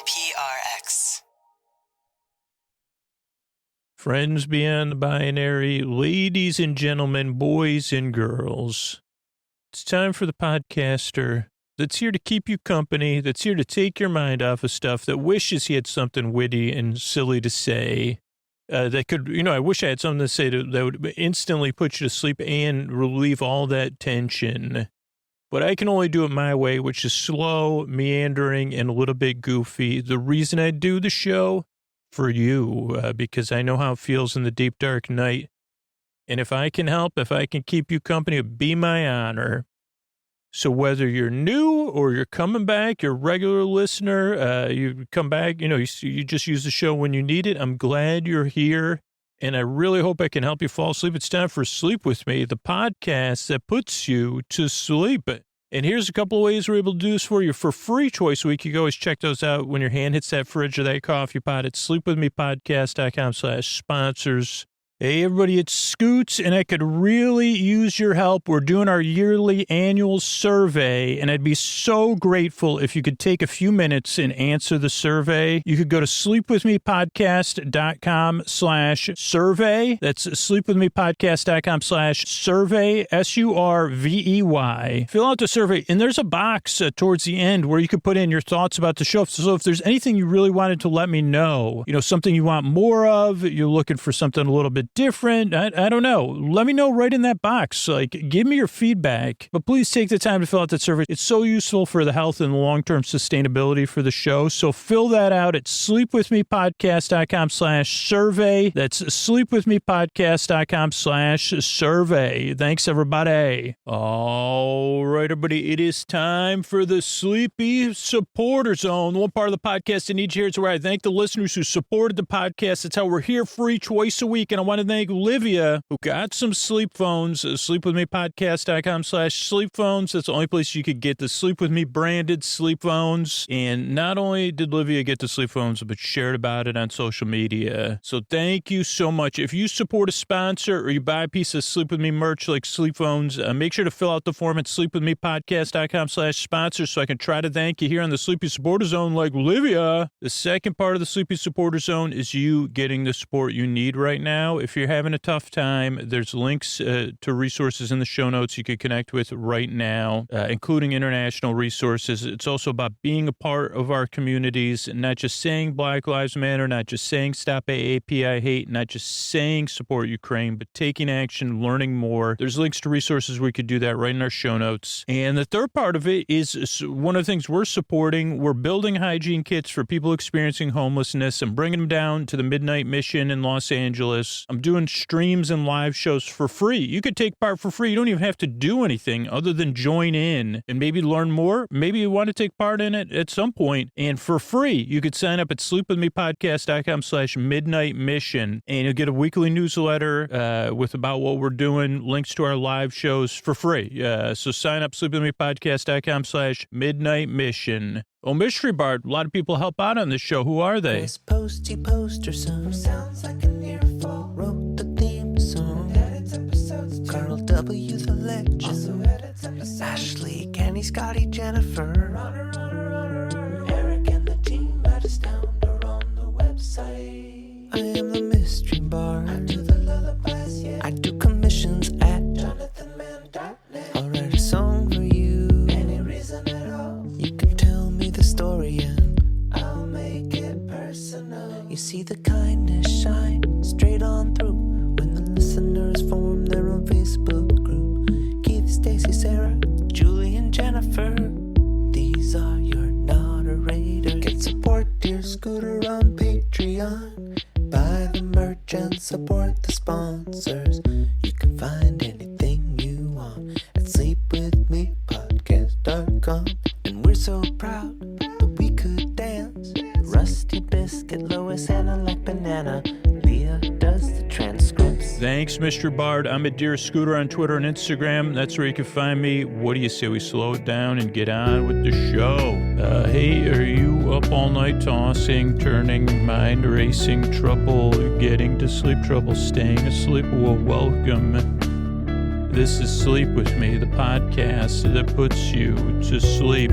PRX. Friends beyond the binary, ladies and gentlemen, boys and girls, it's time for the podcaster that's here to keep you company, that's here to take your mind off of stuff, that wishes he had something witty and silly to say, that could, I wish I had something to say that would instantly put you to sleep and relieve all that tension. But I can only do it my way, which is slow, meandering, and a little bit goofy. The reason I do the show? For you, because I know how it feels in the deep, dark night. And if I can help, if I can keep you company, it'd be my honor. So whether you're new or you're coming back, you're a regular listener, you come back, you just use the show when you need it. I'm glad you're here. And I really hope I can help you fall asleep. It's time for Sleep With Me, the podcast that puts you to sleep. And here's a couple of ways we're able to do this for you for free twice a week. You can always check those out when your hand hits that fridge or that coffee pot at sleepwithmepodcast.com/sponsors. Hey, everybody, it's Scoots, and I could really use your help. We're doing our yearly annual survey, and I'd be so grateful if you could take a few minutes and answer the survey. You could go to sleepwithmepodcast.com/survey. That's sleepwithmepodcast.com/survey, SURVEY. Fill out the survey, and there's a box towards the end where you could put in your thoughts about the show. So if there's anything you really wanted to let me know, something you want more of, you're looking for something a little bit different, I don't know. Let me know right in that box. Give me your feedback. But please take the time to fill out that survey. It's so useful for the health and long-term sustainability for the show. So fill that out at sleepwithmepodcast.com/survey. That's sleepwithmepodcast.com/survey. Thanks, everybody. All right, everybody. It is time for the Sleepy Supporter Zone. The one part of the podcast I need you here is where I thank the listeners who supported the podcast. That's how we're here free twice a week. And I want to thank Olivia, who got some sleep phones, sleepwithmepodcast.com/sleep phones. That's the only place you could get the Sleep With Me branded sleep phones. And not only did Olivia get the sleep phones, but shared about it on social media. So thank you so much. If you support a sponsor or you buy a piece of Sleep With Me merch like sleep phones, make sure to fill out the form at sleepwithmepodcast.com/sponsor so I can try to thank you here on the Sleepy Supporter Zone like Olivia. The second part of the Sleepy Supporter Zone is you getting the support you need right now. If you're having a tough time, there's links to resources in the show notes you could connect with right now, including international resources. It's also about being a part of our communities, not just saying Black Lives Matter, not just saying stop AAPI hate, not just saying support Ukraine, but taking action, learning more. There's links to resources where you could do that right in our show notes. And the third part of it is one of the things we're supporting. We're building hygiene kits for people experiencing homelessness and bringing them down to the Midnight Mission in Los Angeles. I'm doing streams and live shows for free. You could take part for free. You don't even have to do anything other than join in and maybe learn more. Maybe you want to take part in it at some point. And for free, you could sign up at sleepwithmepodcast.com/midnight mission, and you'll get a weekly newsletter with about what we're doing, links to our live shows for free. So sign up, sleepwithmepodcast.com/midnight mission. Oh, Mystery Bard, a lot of people help out on this show. Who are they? This posty poster son sounds like an earful. Wrote the theme song. Edits episodes. Carl W. the legend. Also edits episodes. Ashley, Kenny, Scotty, Jennifer. Runner. Eric and the team at Astound are on the website. I am the Mystery Bard. I do the lullabies, yeah. I do commissions at JonathanMann.net. I'll write a song for you. Any reason at all. You can tell me the story and I'll make it personal. You see the kindness shine straight on through when the listeners form their own Facebook group. Keith, Stacy, Sarah, Julie, and Jennifer. These are your moderators. Get support dear Scooter on Patreon. Buy the merch and support the sponsors. You can find anything you want at sleepwithmepodcast.com. And we're so proud that we could dance. Rusty Biscuit, Lois, Anna like banana. Leah does the transcripts. Thanks, Mr. Bard. I'm at Dear Scooter on Twitter and Instagram. That's where you can find me. What do you say we slow it down and get on with the show? Hey, are you up all night tossing, turning, mind racing, trouble getting to sleep, trouble staying asleep? Well, welcome. This is Sleep With Me, the podcast that puts you to sleep.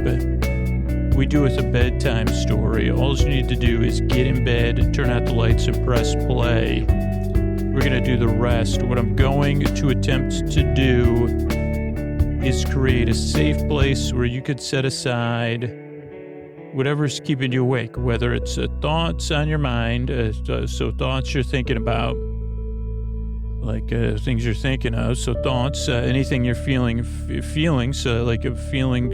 we do with a bedtime story. All you need to do is get in bed, turn out the lights, and press play. We're going to do the rest. What I'm going to attempt to do is create a safe place where you could set aside whatever's keeping you awake, whether it's thoughts on your mind, so thoughts you're thinking about, like things you're thinking of, so thoughts, anything you're feeling, feelings, like a feeling,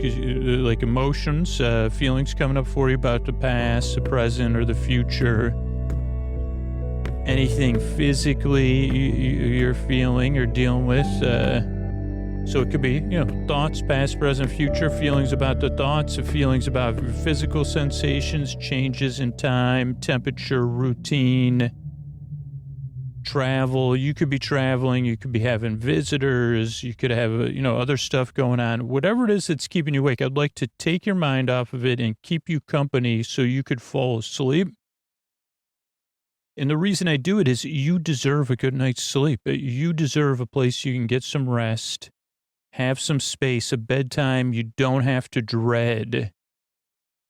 like emotions, feelings coming up for you about the past, the present, or the future. Anything physically you're feeling or dealing with, so it could be, thoughts, past, present, future, feelings about the thoughts, feelings about physical sensations, changes in time, temperature, routine, travel. You could be traveling. You could be having visitors. You could have, other stuff going on. Whatever it is that's keeping you awake, I'd like to take your mind off of it and keep you company so you could fall asleep. And the reason I do it is you deserve a good night's sleep. You deserve a place you can get some rest. Have some space, a bedtime you don't have to dread.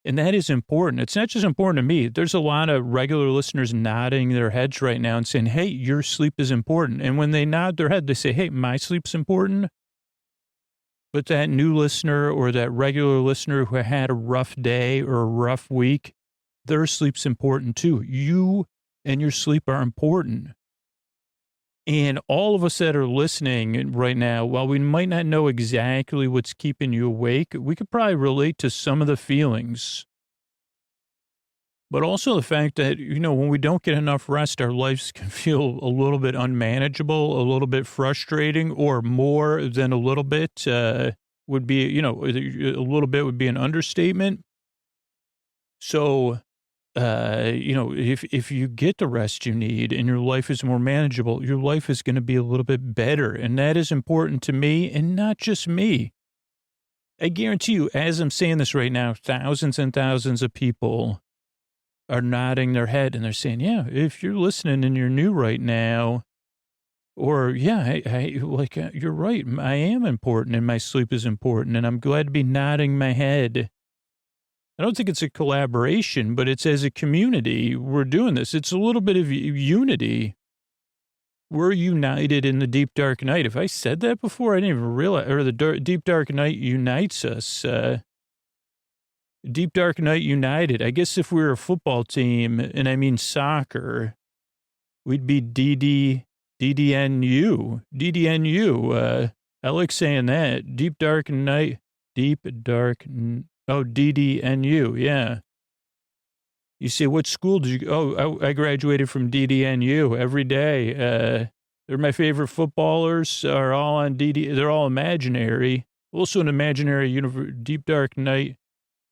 And that is important. It's not just important to me. There's a lot of regular listeners nodding their heads right now and saying, hey, your sleep is important. And when they nod their head, they say, hey, my sleep's important. But that new listener or that regular listener who had a rough day or a rough week, their sleep's important too. You and your sleep are important. And all of us that are listening right now, while we might not know exactly what's keeping you awake, we could probably relate to some of the feelings. But also the fact that, when we don't get enough rest, our lives can feel a little bit unmanageable, a little bit frustrating, or more than a little bit would be, a little bit would be an understatement. So, if you get the rest you need and your life is more manageable, your life is going to be a little bit better. And that is important to me and not just me. I guarantee you, as I'm saying this right now, thousands and thousands of people are nodding their head and they're saying, yeah, if you're listening and you're new right now, or yeah, you're right. I am important and my sleep is important and I'm glad to be nodding my head. I don't think it's a collaboration, but it's as a community, we're doing this. It's a little bit of unity. We're united in the deep, dark night. If I said that before, I didn't even realize, or the deep, dark night unites us. Deep, dark night united. I guess if we were a football team, and I mean soccer, we'd be DDNU. I like saying that. Deep, dark night, Oh, DDNU, yeah. You say, what school did you go? Oh, I graduated from DDNU every day. They're my favorite footballers, are all on they're all imaginary. Also an imaginary Deep Dark Night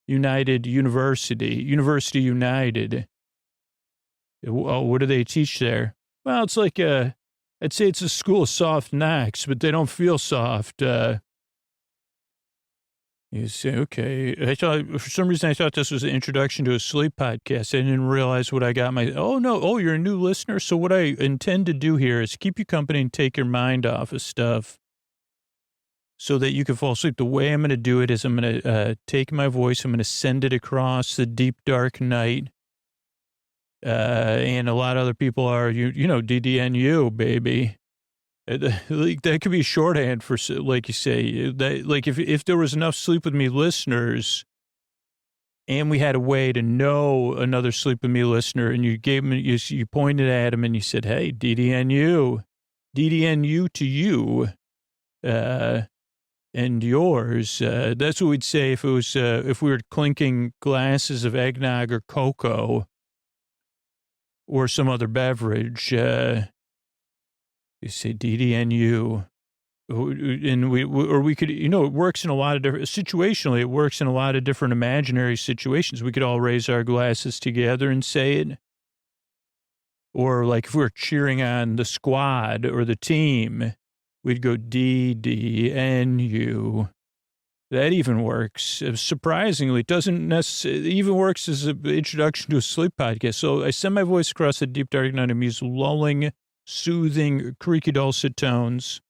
United University United. Oh, what do they teach there? Well, it's like, I'd say it's a school of soft knocks, but they don't feel soft. You say, okay. For some reason, I thought this was an introduction to a sleep podcast. I didn't realize what I got you're a new listener. So what I intend to do here is keep you company and take your mind off of stuff so that you can fall asleep. The way I'm going to do it is I'm going to take my voice, I'm going to send it across the deep, dark night. And a lot of other people are, DDNU, baby. That could be shorthand for, like you say, that, like if there was enough Sleep With Me listeners and we had a way to know another Sleep With Me listener and you gave them, you pointed at him and you said, hey, DDNU to you, and yours. That's what we'd say if it was, if we were clinking glasses of eggnog or cocoa or some other beverage, you say DDNU, and we could, it works in a lot of different, situationally, it works in a lot of different imaginary situations. We could all raise our glasses together and say it. Or like if we're cheering on the squad or the team, we'd go DDNU. That even works. Surprisingly, it doesn't necessarily, it even works as an introduction to a sleep podcast. So I send my voice across the deep, dark night and use lulling, soothing, creaky, dulcet tones,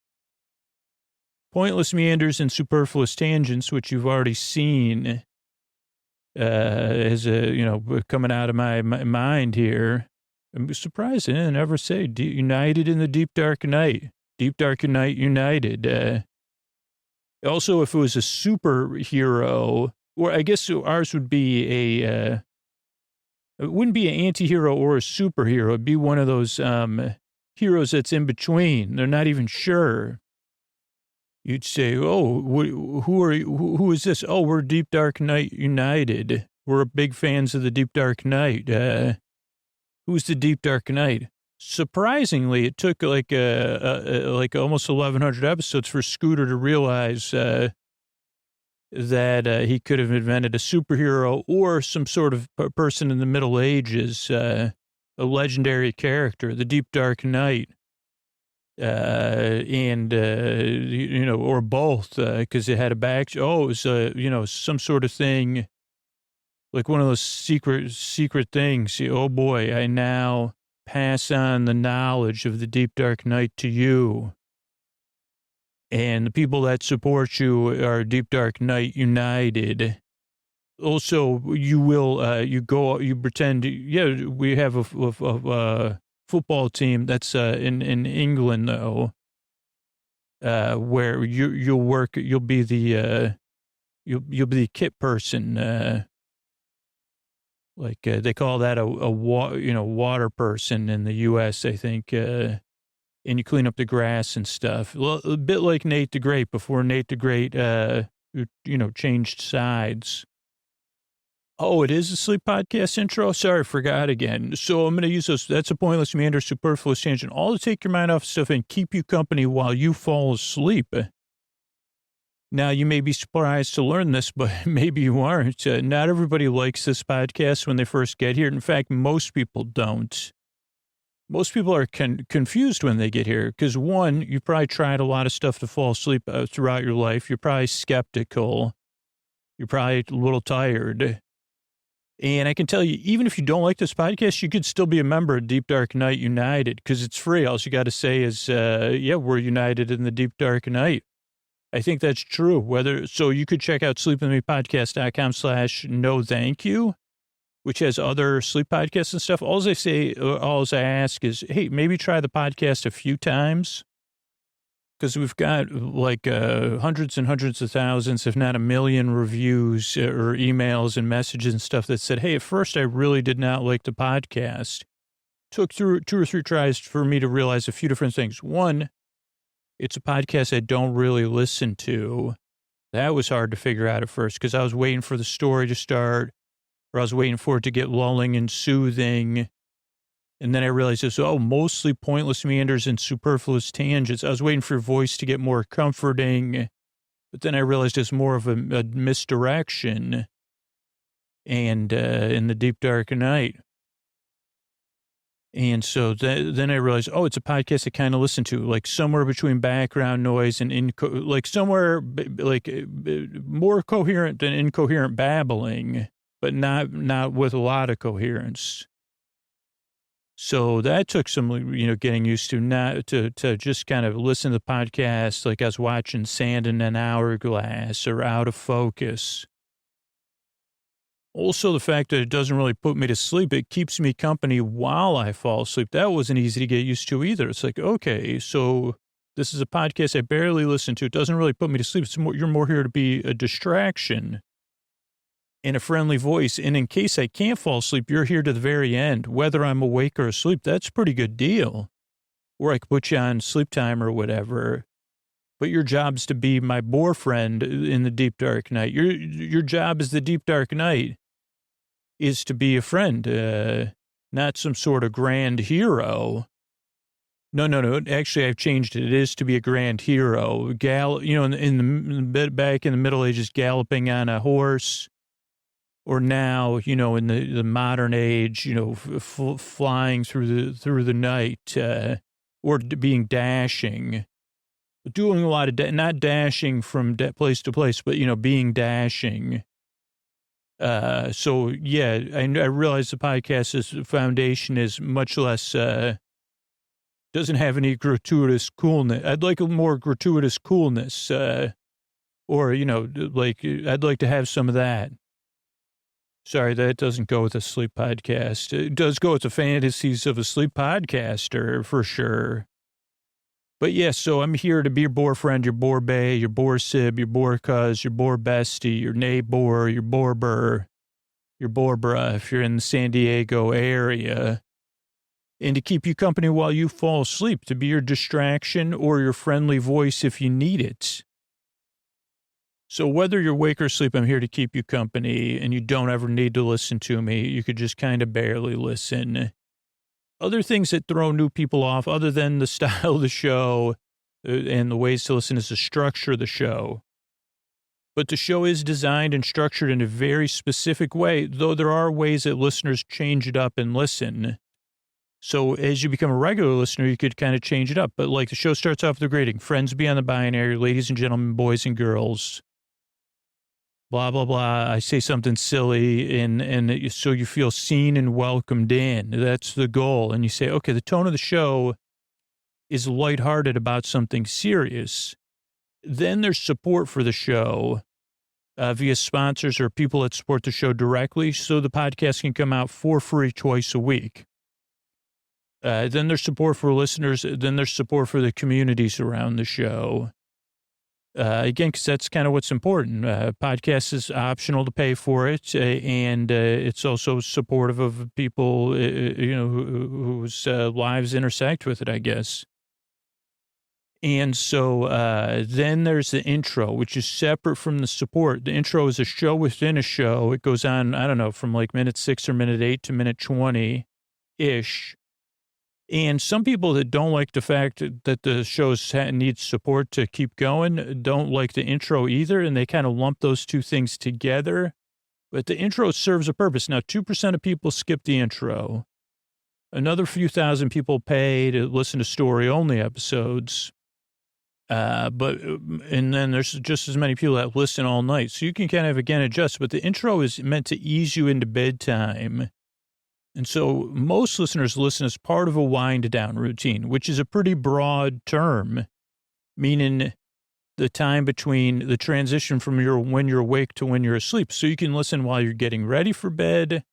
pointless meanders and superfluous tangents, which you've already seen. as a, coming out of my mind here. I'm surprised I didn't ever say united in the deep dark night. Deep dark night united. Also, if it was a superhero, or I guess ours would be it wouldn't be an anti-hero or a superhero. It'd be one of those heroes that's in between. They're not even sure. You'd say, oh, who are you? Who is this? Oh, we're Deep Dark Night United. We're big fans of the Deep Dark Night. Who's the Deep Dark Night? Surprisingly, it took like almost 1,100 episodes for Scooter to realize that he could have invented a superhero or some sort of person in the Middle Ages, a legendary character, the Deep Dark Night. Or both, because it had a back. Oh, it was, some sort of thing, like one of those secret things. Oh boy, I now pass on the knowledge of the deep dark night to you. And the people that support you are Deep Dark Night United. Also, you will, you pretend, yeah, we have a football team that's in England though, where you'll be the kit person, they call that a water person in the U.S. I think, and you clean up the grass and stuff. Well, a bit like Nate the Great before Nate the Great changed sides. Oh, it is a sleep podcast intro? Sorry, forgot again. So I'm going to use those. That's a pointless, meander, superfluous tangent, all to take your mind off stuff and keep you company while you fall asleep. Now, you may be surprised to learn this, but maybe you aren't. Not everybody likes this podcast when they first get here. In fact, most people don't. Most people are confused when they get here because, one, you probably tried a lot of stuff to fall asleep throughout your life. You're probably skeptical. You're probably a little tired. And I can tell you, even if you don't like this podcast, you could still be a member of Deep Dark Night United because it's free. All you got to say is, we're united in the deep dark night. I think that's true. So you could check out sleepwithmepodcast.com/no thank you, which has other sleep podcasts and stuff. All I ask is, hey, maybe try the podcast a few times. Because we've got hundreds and hundreds of thousands, if not a million reviews or emails and messages and stuff that said, hey, at first I really did not like the podcast. Took through 2 or 3 tries for me to realize a few different things. One, it's a podcast I don't really listen to. That was hard to figure out at first because I was waiting for the story to start or I was waiting for it to get lulling and soothing. And then I realized this, mostly pointless meanders and superfluous tangents. I was waiting for your voice to get more comforting, but then I realized it's more of a misdirection and in the deep dark night. And so then I realized, it's a podcast I kind of listen to, like somewhere between background noise and somewhere more coherent than incoherent babbling, but not with a lot of coherence. So that took some, getting used to, not to just kind of listen to the podcast like I was watching Sand in an Hourglass or Out of Focus. Also, the fact that it doesn't really put me to sleep, it keeps me company while I fall asleep. That wasn't easy to get used to either. It's like, okay, so this is a podcast I barely listen to. It doesn't really put me to sleep. You're more here to be a distraction and a friendly voice. And in case I can't fall asleep, you're here to the very end, whether I'm awake or asleep. That's a pretty good deal. Or I could put you on sleep time or whatever. But your job's to be my boyfriend in the deep dark night. Your job is the deep dark night is to be a friend, not some sort of grand hero. No. Actually, I've changed it. It is to be a grand hero. In the back in the Middle Ages, galloping on a horse. Or now, in the modern age, flying through the night, or being dashing, doing a lot of, not dashing from place to place, but, being dashing. So yeah, I realize the podcast's foundation is much less, doesn't have any gratuitous coolness. I'd like a more gratuitous coolness, or, I'd like to have some of that. Sorry, that doesn't go with a sleep podcast. It does go with the fantasies of a sleep podcaster for sure. But yeah, so I'm here to be your boyfriend, your boy bae, your boy sib, your boy cuz, your boy bestie, your neighbor, your borber, your borbra if you're in the San Diego area. And to keep you company while you fall asleep, to be your distraction or your friendly voice if you need it. So whether you're awake or asleep, I'm here to keep you company, and you don't ever need to listen to me. You could just kind of barely listen. Other things that throw new people off, other than the style of the show and the ways to listen, is the structure of the show. But the show is designed and structured in a very specific way, though there are ways that listeners change it up and listen. So as you become a regular listener, you could kind of change it up. But like the show starts off with the greeting, friends beyond the binary, ladies and gentlemen, boys and girls, blah, blah, blah. I say something silly and so you feel seen and welcomed in. That's the goal. And you say, okay, the tone of the show is lighthearted about something serious. Then there's support for the show via sponsors or people that support the show directly. So the podcast can come out for free twice a week. Then there's support for listeners. Then there's support for the communities around the show. Again, because that's kind of what's important. Podcast is optional to pay for it, and it's also supportive of people, whose lives intersect with it, I guess. And so then there's the intro, which is separate from the support. The intro is a show within a show. It goes on, I don't know, from like minute 6 or minute 8 to minute 20-ish. And some people that don't like the fact that the show needs support to keep going don't like the intro either, and they kind of lump those two things together. But the intro serves a purpose. Now, 2% of people skip the intro. Another few thousand people pay to listen to story-only episodes. And then there's just as many people that listen all night. So you can kind of, again, adjust. But the intro is meant to ease you into bedtime. And so most listeners listen as part of a wind-down routine, which is a pretty broad term, meaning the time between the transition from when you're awake to when you're asleep. So you can listen while you're getting ready for bed,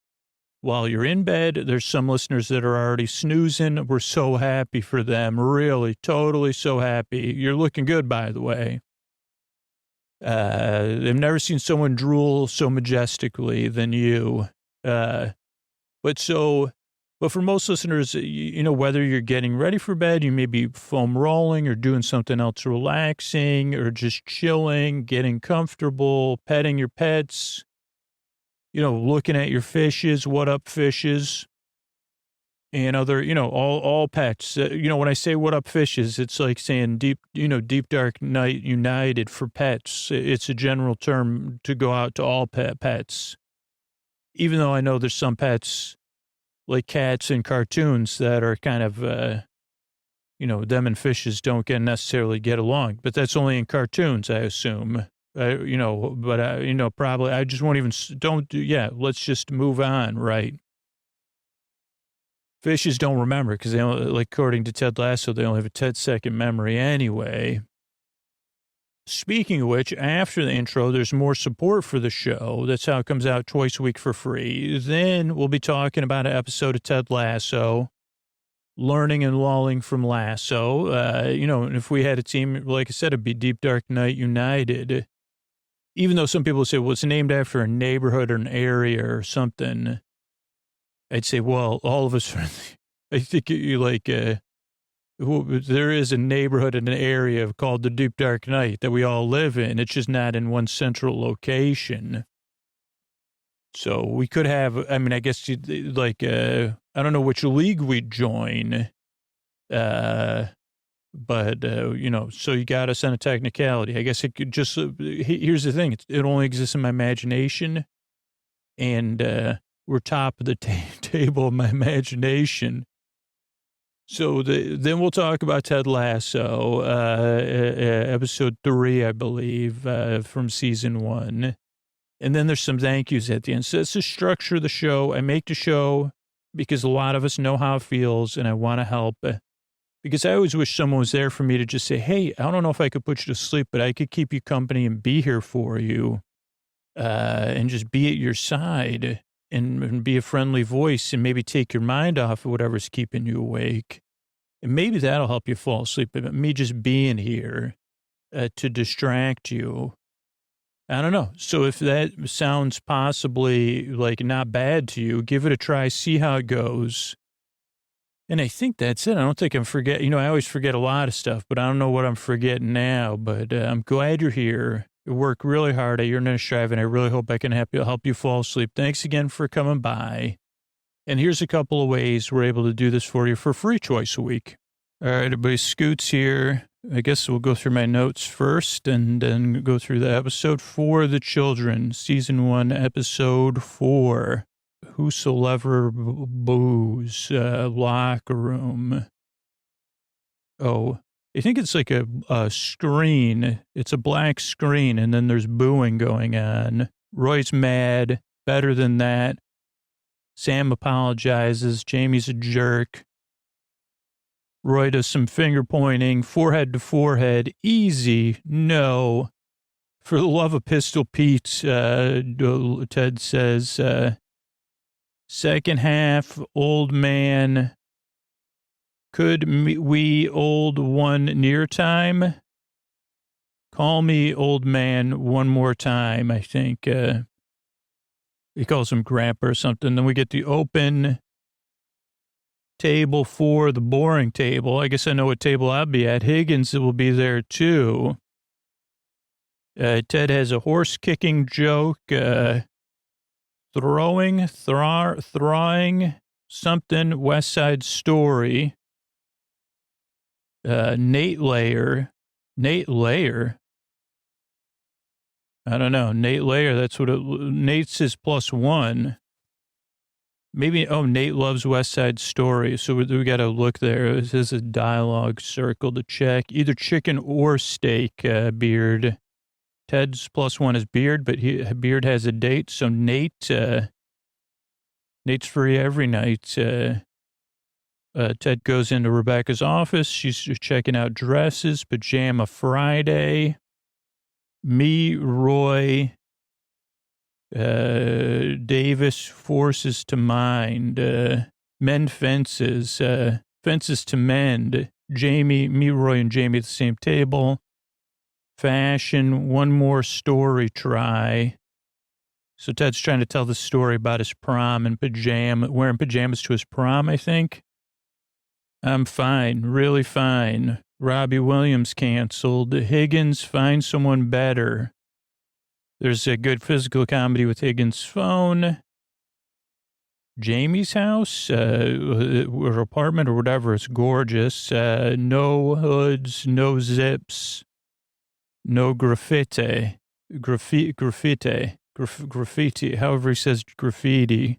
while you're in bed. There's some listeners that are already snoozing. We're so happy for them. Really, totally so happy. You're looking good, by the way. They've never seen someone drool so majestically than you. But for most listeners, whether you're getting ready for bed, you may be foam rolling or doing something else relaxing or just chilling, getting comfortable, petting your pets, looking at your fishes, what up fishes, and other, all pets. When I say what up fishes, it's like saying deep dark night united for pets. It's a general term to go out to all pets. Even though I know there's some pets like cats in cartoons that are kind of, them and fishes don't necessarily get along, but that's only in cartoons, I assume, probably I just won't even, let's just move on. Right. Fishes don't remember because they only, like, according to Ted Lasso, they only have a 10-second memory anyway. Speaking of which, after the intro, there's more support for the show. That's how it comes out twice a week for free. Then we'll be talking about an episode of Ted Lasso, learning and lulling from Lasso. And if we had a team, like I said, it'd be Deep Dark Night United. Even though some people say, well, it's named after a neighborhood or an area or something. I'd say, well, all of us, I think there is a neighborhood in an area called the Deep Dark Night that we all live in. It's just not in one central location. So we could have, I guess, I don't know which league we'd join. So you got us on a technicality. I guess it could just, here's the thing. It only exists in my imagination. And we're top of the table of my imagination. So then we'll talk about Ted Lasso, episode 3, I believe, from season 1. And then there's some thank yous at the end. So that's the structure of the show. I make the show because a lot of us know how it feels, and I want to help. Because I always wish someone was there for me to just say, hey, I don't know if I could put you to sleep, but I could keep you company and be here for you. and just be at your side and be a friendly voice and maybe take your mind off of whatever's keeping you awake. And maybe that'll help you fall asleep. But me just being here to distract you. I don't know. So if that sounds possibly like not bad to you, give it a try, see how it goes. And I think that's it. I don't think I'm forgetting. You know, I always forget a lot of stuff, but I don't know what I'm forgetting now. But I'm glad you're here. You work really hard at your nurse drive, and I really hope I can help you fall asleep. Thanks again for coming by. And here's a couple of ways we're able to do this for you for free twice a week. All right, everybody, Scoots here. I guess we'll go through my notes first and then go through the episode for the children. Season 1, episode 4. Whosoever boos, locker room. Oh, I think it's like a screen. It's a black screen, and then there's booing going on. Roy's mad. Better than that. Sam apologizes. Jamie's a jerk. Roy does some finger pointing, forehead to forehead. Easy. No. For the love of Pistol Pete, Ted says, second half, old man. Could we old one near time? Call me old man one more time, I think. He calls him grandpa or something. Then we get the open table for the boring table. I guess I know what table I'll be at. Higgins will be there too. Ted has a horse kicking joke. Throwing something, West Side Story. Nate Layer. I don't know. Nate Layer, that's what Nate's is +1. Maybe, Nate loves West Side Story. So we got to look there. This is a dialogue circle to check. Either chicken or steak, Beard. Ted's +1 is Beard, but Beard has a date. So Nate's free every night. Ted goes into Rebecca's office. She's checking out dresses. Pajama Friday. Me, Roy, Davis forces to mind. Mend fences. Fences to mend. Jamie, me, Roy, and Jamie at the same table. Fashion, one more story try. So Ted's trying to tell the story about his prom and wearing pajamas to his prom, I think. I'm fine, really fine. Robbie Williams canceled. Higgins, find someone better. There's a good physical comedy with Higgins' phone. Jamie's house, or apartment or whatever, it's gorgeous. No hoods, no zips, no graffiti, however he says graffiti.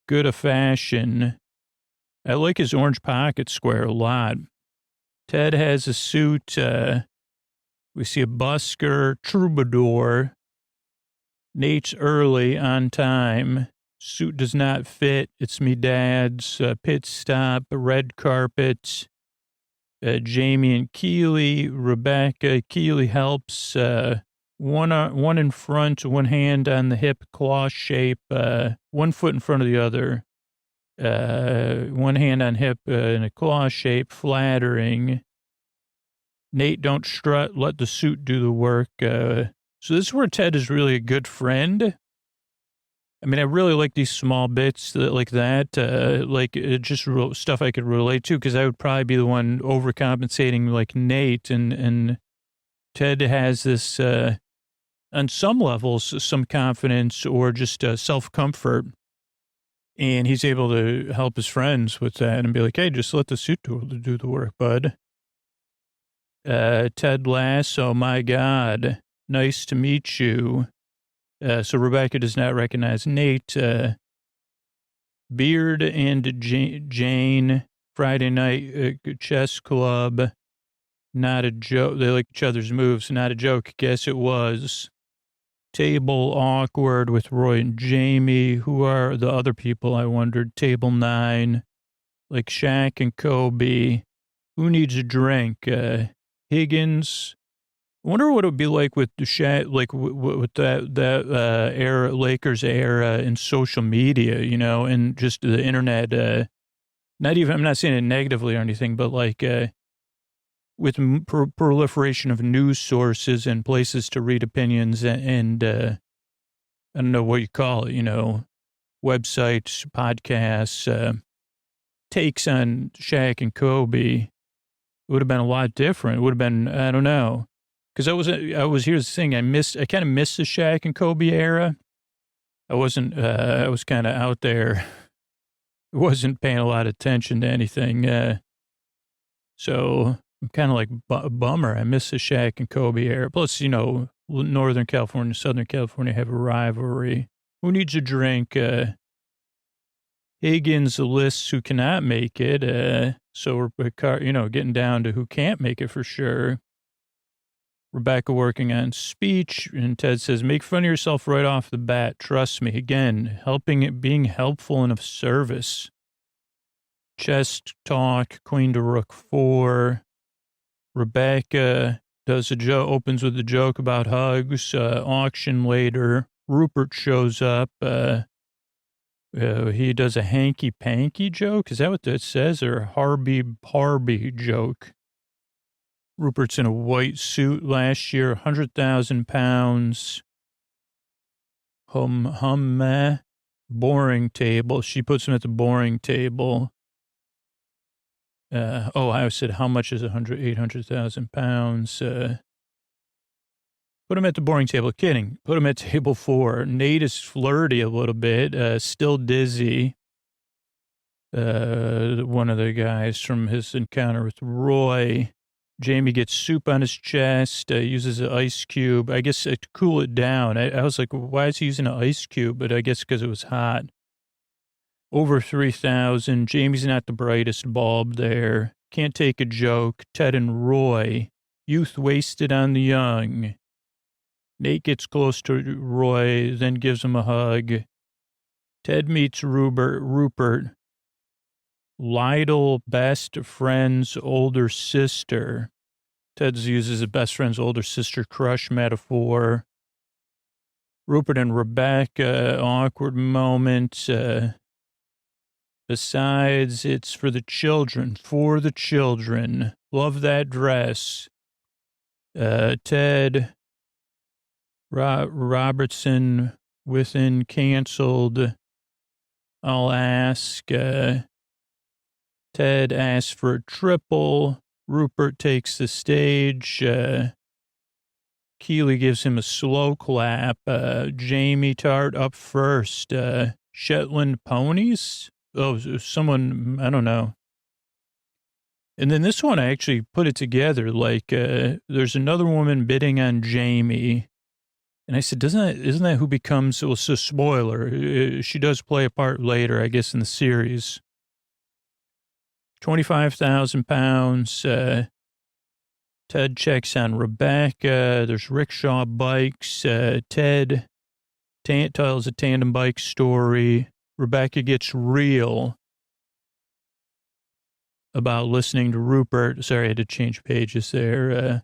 Good of fashion. I like his orange pocket square a lot. Ted has a suit. We see a busker, troubadour. Nate's early, on time. Suit does not fit. It's me dad's. Pit stop, red carpet. Jamie and Keely. Rebecca. Keely helps. One in front, one hand on the hip, claw shape. 1 foot in front of the other. One hand on hip in a claw shape, flattering. Nate, don't strut, let the suit do the work. So this is where Ted is really a good friend. I mean, I really like these small bits like that, just stuff I could relate to, because I would probably be the one overcompensating like Nate, and Ted has this, on some levels, some confidence or just self-comfort. And he's able to help his friends with that and be like, hey, just let the suit do the work, bud. Ted Lasso, my God, nice to meet you. So Rebecca does not recognize Nate. Beard and Jane, Friday night chess club. Not a joke. They like each other's moves. Not a joke. Guess it was. Table awkward with Roy and Jamie. Who are the other people, I wondered? Table 9, like Shaq and Kobe. Who needs a drink? Higgins, I wonder what it would be like with the like with that era, Lakers era, and social media, and just the internet. Not even, I'm not saying it negatively or anything, but like with proliferation of news sources and places to read opinions and I don't know what you call it, websites, podcasts, takes on Shaq and Kobe. It would have been a lot different. It would have been, I don't know. Because here's the thing, I kind of missed the Shaq and Kobe era. I was kind of out there. Wasn't paying a lot of attention to anything. So I'm kind of like a bummer. I miss the Shaq and Kobe era. Plus, Northern California, Southern California have a rivalry. Who needs a drink? Higgins lists who cannot make it. So we're, getting down to who can't make it for sure. Rebecca working on speech, and Ted says, make fun of yourself right off the bat. Trust me. Again, being helpful and of service. Chess talk, queen to rook 4. Rebecca opens with a joke about hugs. Auction later. Rupert shows up. He does a hanky-panky joke. Is that what that says? Or Harby joke? Rupert's in a white suit last year, 100,000 pounds. Boring table. She puts him at the boring table. I said, how much is 800,000 pounds? Put him at the boring table. Kidding. Put him at table 4. Nate is flirty a little bit, still dizzy. One of the guys from his encounter with Roy. Jamie gets soup on his chest, uses an ice cube, I guess to cool it down. I was like, why is he using an ice cube? But I guess because it was hot. Over 3,000. Jamie's not the brightest bulb there. Can't take a joke. Ted and Roy. Youth wasted on the young. Nate gets close to Roy, then gives him a hug. Ted meets Rupert. Lytle, best friend's older sister. Ted uses his best friend's older sister crush metaphor. Rupert and Rebecca, awkward moment. Besides, it's for the children. Love that dress. Ted, Robertson, within canceled. I'll ask. Ted asks for a triple. Rupert takes the stage. Keeley gives him a slow clap. Jamie Tart up first. Shetland ponies? Oh, someone, I don't know. And then this one, I actually put it together. Like, there's another woman bidding on Jamie. And I said, isn't that who becomes, well, so spoiler, she does play a part later, I guess, in the series. 25,000 pounds. Ted checks on Rebecca. There's rickshaw bikes. Ted tells a tandem bike story. Rebecca gets real about listening to Rupert. Sorry, I had to change pages there.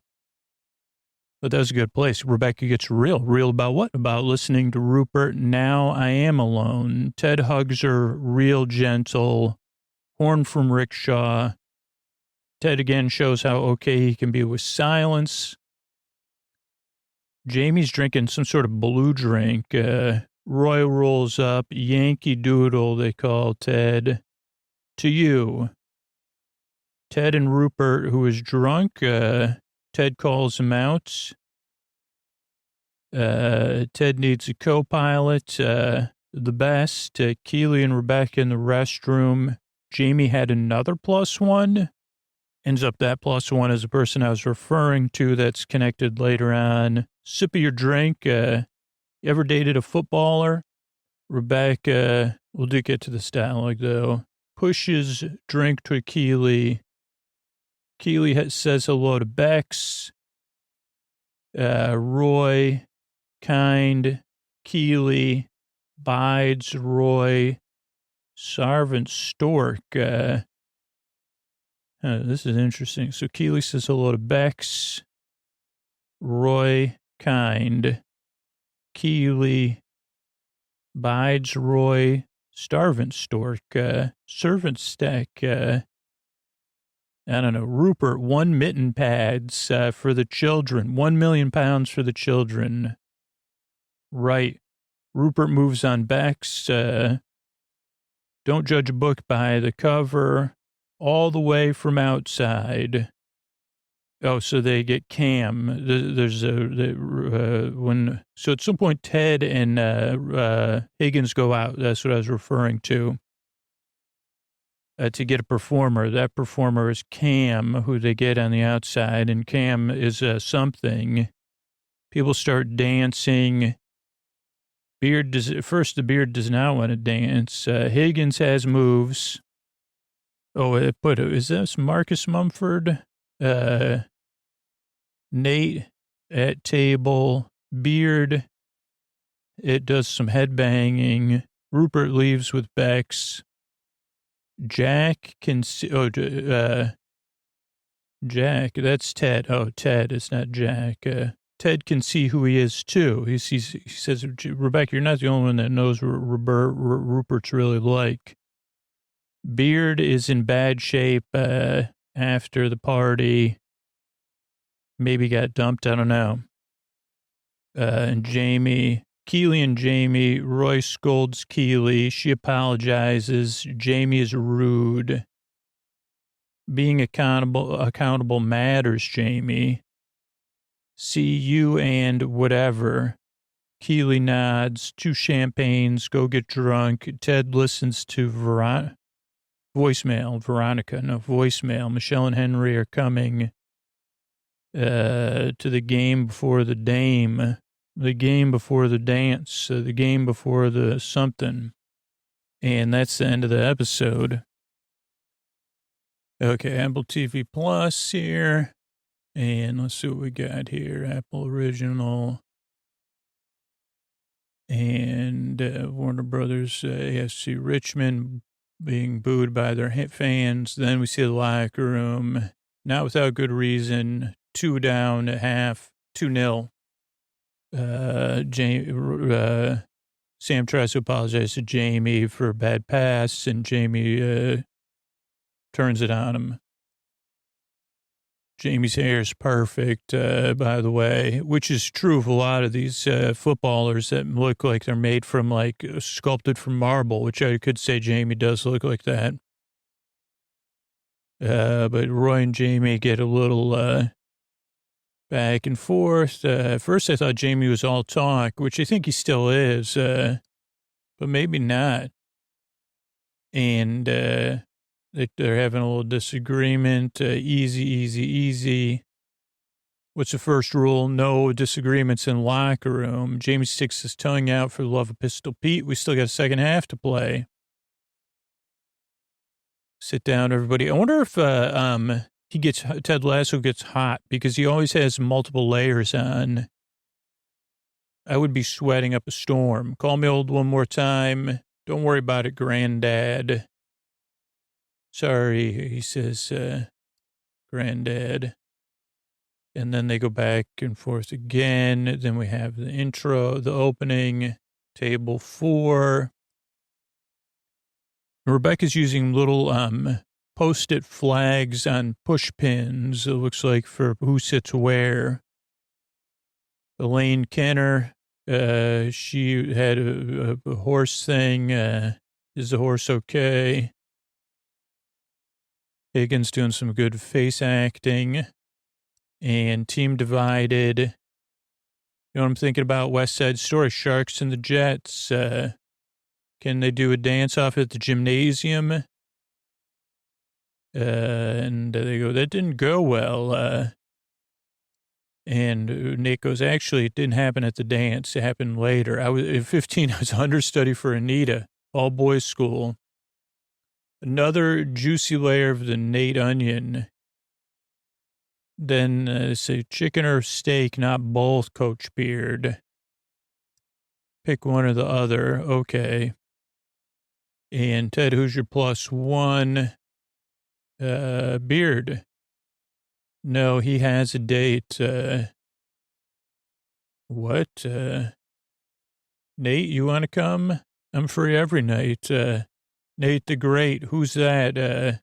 But that was a good place. Rebecca gets real about what? About listening to Rupert. Now I am alone. Ted hugs her real gentle. Horn from rickshaw. Ted again shows how okay he can be with silence. Jamie's drinking some sort of blue drink. Roy rolls up. Yankee Doodle, they call Ted. To you. Ted and Rupert, who is drunk. Ted calls him out. Ted needs a co-pilot. The best. Keeley and Rebecca in the restroom. Jamie had another +1. Ends up that +1 is the person I was referring to that's connected later on. Sip of your drink. You ever dated a footballer? Rebecca, we'll do get to the dialogue though. Pushes drink to Keeley. Keeley says hello to Bex. Roy, kind. Keeley, bides. Roy, Sarvant Stork. This is interesting. So Keeley says hello to Bex. Roy Kind, Keely, Bides Roy, Starvant Stork, Servant Stack, I don't know, Rupert, 1 mitten pads for the children, 1 million pounds for the children. Right. Rupert moves on Bex, don't judge a book by the cover, all the way from outside. Oh, so they get Cam. So at some point Ted and Higgins go out. That's what I was referring to get a performer. That performer is Cam, who they get on the outside, and Cam is something. People start dancing. The beard does not want to dance. Higgins has moves. Oh, is this Marcus Mumford? Nate at table. Beard. It does some head banging. Rupert leaves with Bex. Jack can see. Jack. That's Ted. Oh, Ted. It's not Jack. Ted can see who he is too. He says, Rebecca, you're not the only one that knows what Rupert's really like. Beard is in bad shape after the party. Maybe got dumped. I don't know. And Keely and Jamie, Roy scolds Keely. She apologizes. Jamie is rude. Being accountable matters, Jamie. See you and whatever. Keely nods. 2 champagnes. Go get drunk. Ted listens to voicemail. Michelle and Henry are coming to the game before the dame, the game before the dance, the game before the something. And that's the end of the episode. Okay, Apple TV Plus here. And let's see what we got here. Apple Original. And Warner Brothers AFC Richmond being booed by their fans. Then we see the locker room. Not without good reason. 2 down at half. 2-0. Sam tries to apologize to Jamie for a bad pass, and Jamie turns it on him. Jamie's hair is perfect, by the way, which is true of a lot of these footballers that look like they're made from, sculpted from marble, which I could say Jamie does look like that. But Roy and Jamie get a little back and forth. At first, I thought Jamie was all talk, which I think he still is, but maybe not. And they're having a little disagreement. Easy. What's the first rule? No disagreements in locker room. Jamie sticks his tongue out for the love of Pistol Pete. We still got a second half to play. Sit down, everybody. I wonder if Ted Lasso gets hot because he always has multiple layers on. I would be sweating up a storm. Call me old one more time. Don't worry about it, Granddad. Sorry, he says, Granddad. And then they go back and forth again. Then we have the intro, the opening, table 4. Rebecca's using little Post-it flags on push pins, it looks like, for who sits where. Elaine Kenner, she had a horse thing. Is the horse okay? Higgins doing some good face acting. And team divided. You know what I'm thinking about? West Side Story, Sharks and the Jets. Can they do a dance off at the gymnasium? And they go, that didn't go well. And Nick goes, actually, it didn't happen at the dance. It happened later. At 15, I was understudy for Anita, all boys school. Another juicy layer of the Nate onion. Then say chicken or steak, not both, Coach Beard. Pick one or the other. Okay. And Ted, who's your +1? Beard. No, he has a date. What? Nate, you want to come? I'm free every night. Nate the Great. Who's that?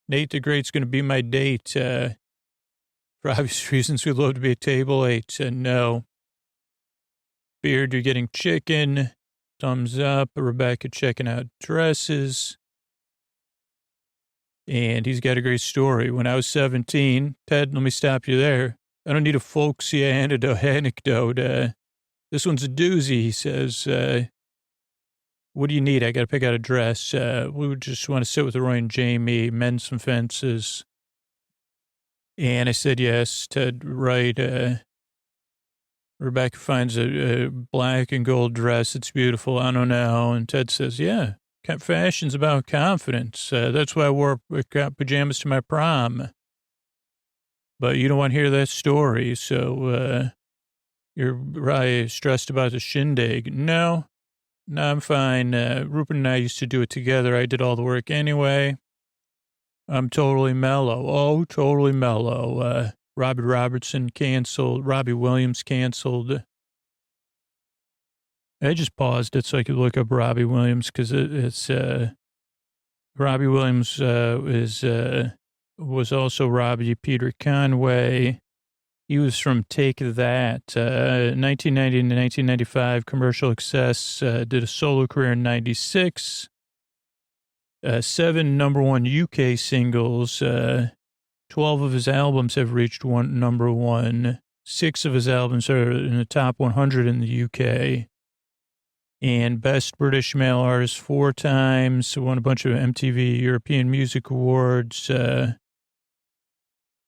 Nate the Great's going to be my date. For obvious reasons, we'd love to be at table 8. No. Beard, you're getting chicken. Thumbs up. Rebecca checking out dresses. And he's got a great story. When I was 17, Ted, let me stop you there. I don't need a folksy anecdote. This one's a doozy, he says. What do you need? I got to pick out a dress. We would just want to sit with Roy and Jamie, mend some fences. And I said, yes, Ted, right. Rebecca finds a black and gold dress. It's beautiful. I don't know. And Ted says, yeah, fashion's about confidence. That's why I wore pajamas to my prom. But you don't want to hear that story, so you're probably stressed about the shindig. No, I'm fine. Rupert and I used to do it together. I did all the work anyway. I'm totally mellow. Oh, totally mellow. Robbie Robertson canceled. Robbie Williams canceled. I just paused it so I could look up Robbie Williams because it's Robbie Williams was also Robbie Peter Conway. He was from Take That. 1990 to 1995, commercial success. Did a solo career in 96. 7 number 1 UK singles. 12 of his albums have reached number 1. 6 of his albums are in the top 100 in the UK. And Best British Male Artist 4 times. Won a bunch of MTV European Music Awards.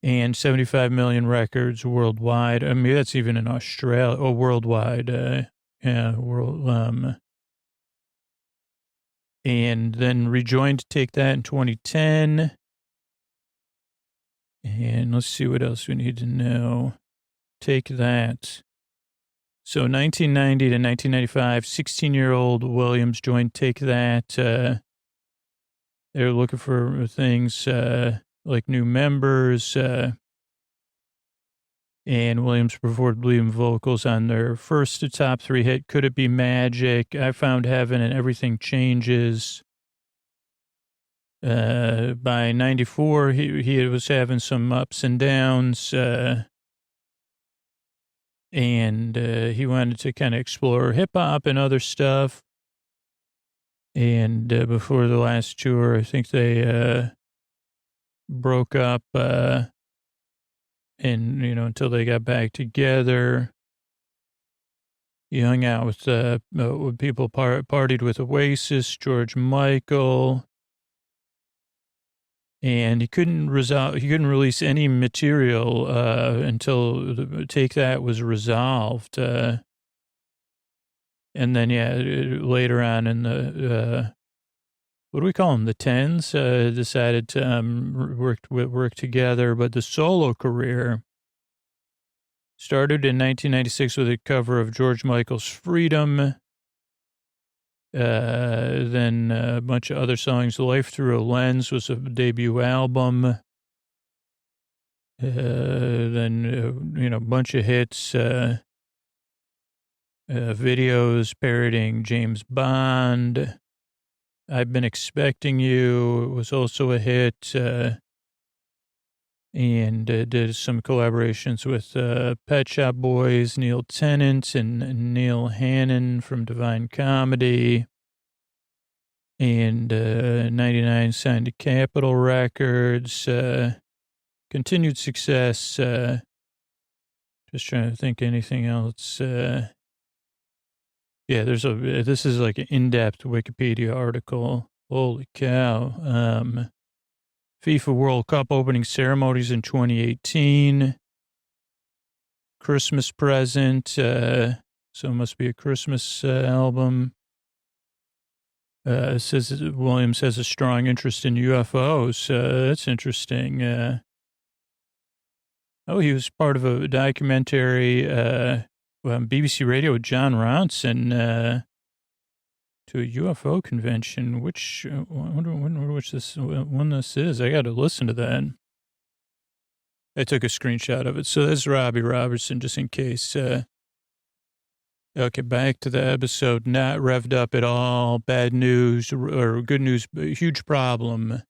And 75 million records worldwide. I mean, that's even in Australia. Oh, worldwide. And then rejoined to Take That in 2010. And let's see what else we need to know. Take That. So 1990 to 1995, 16-year-old Williams joined Take That. They were looking for things like new members. And Williams performed lead vocals on their first top 3 hit, Could It Be Magic, I Found Heaven, and Everything Changes. By 94, he was having some ups and downs. And he wanted to kind of explore hip-hop and other stuff. And before the last tour, I think they broke up until they got back together. He hung out with people, partied with Oasis, George Michael. And he couldn't release any material until Take That was resolved. And then, later on in the, what do we call them? The 10s, decided to work together. But the solo career started in 1996 with a cover of George Michael's Freedom. Then a bunch of other songs. Life Through a Lens was a debut album. Then, a bunch of hits, videos parodying James Bond. I've Been Expecting You was also a hit. And did some collaborations with Pet Shop Boys, Neil Tennant, and Neil Hannon from Divine Comedy. And 99 signed to Capitol Records. Continued success. Just trying to think anything else. This is like an in-depth Wikipedia article. Holy cow. FIFA World Cup opening ceremonies in 2018. Christmas present. So it must be a Christmas album. It says that Williams has a strong interest in UFOs. That's interesting. He was part of a documentary on BBC Radio with John Ronson to a UFO convention, which I wonder which one this is. I got to listen to that. I took a screenshot of it. So that's Robbie Robertson, just in case Okay, back to the episode. Not revved up at all. Bad news or good news. Huge problem.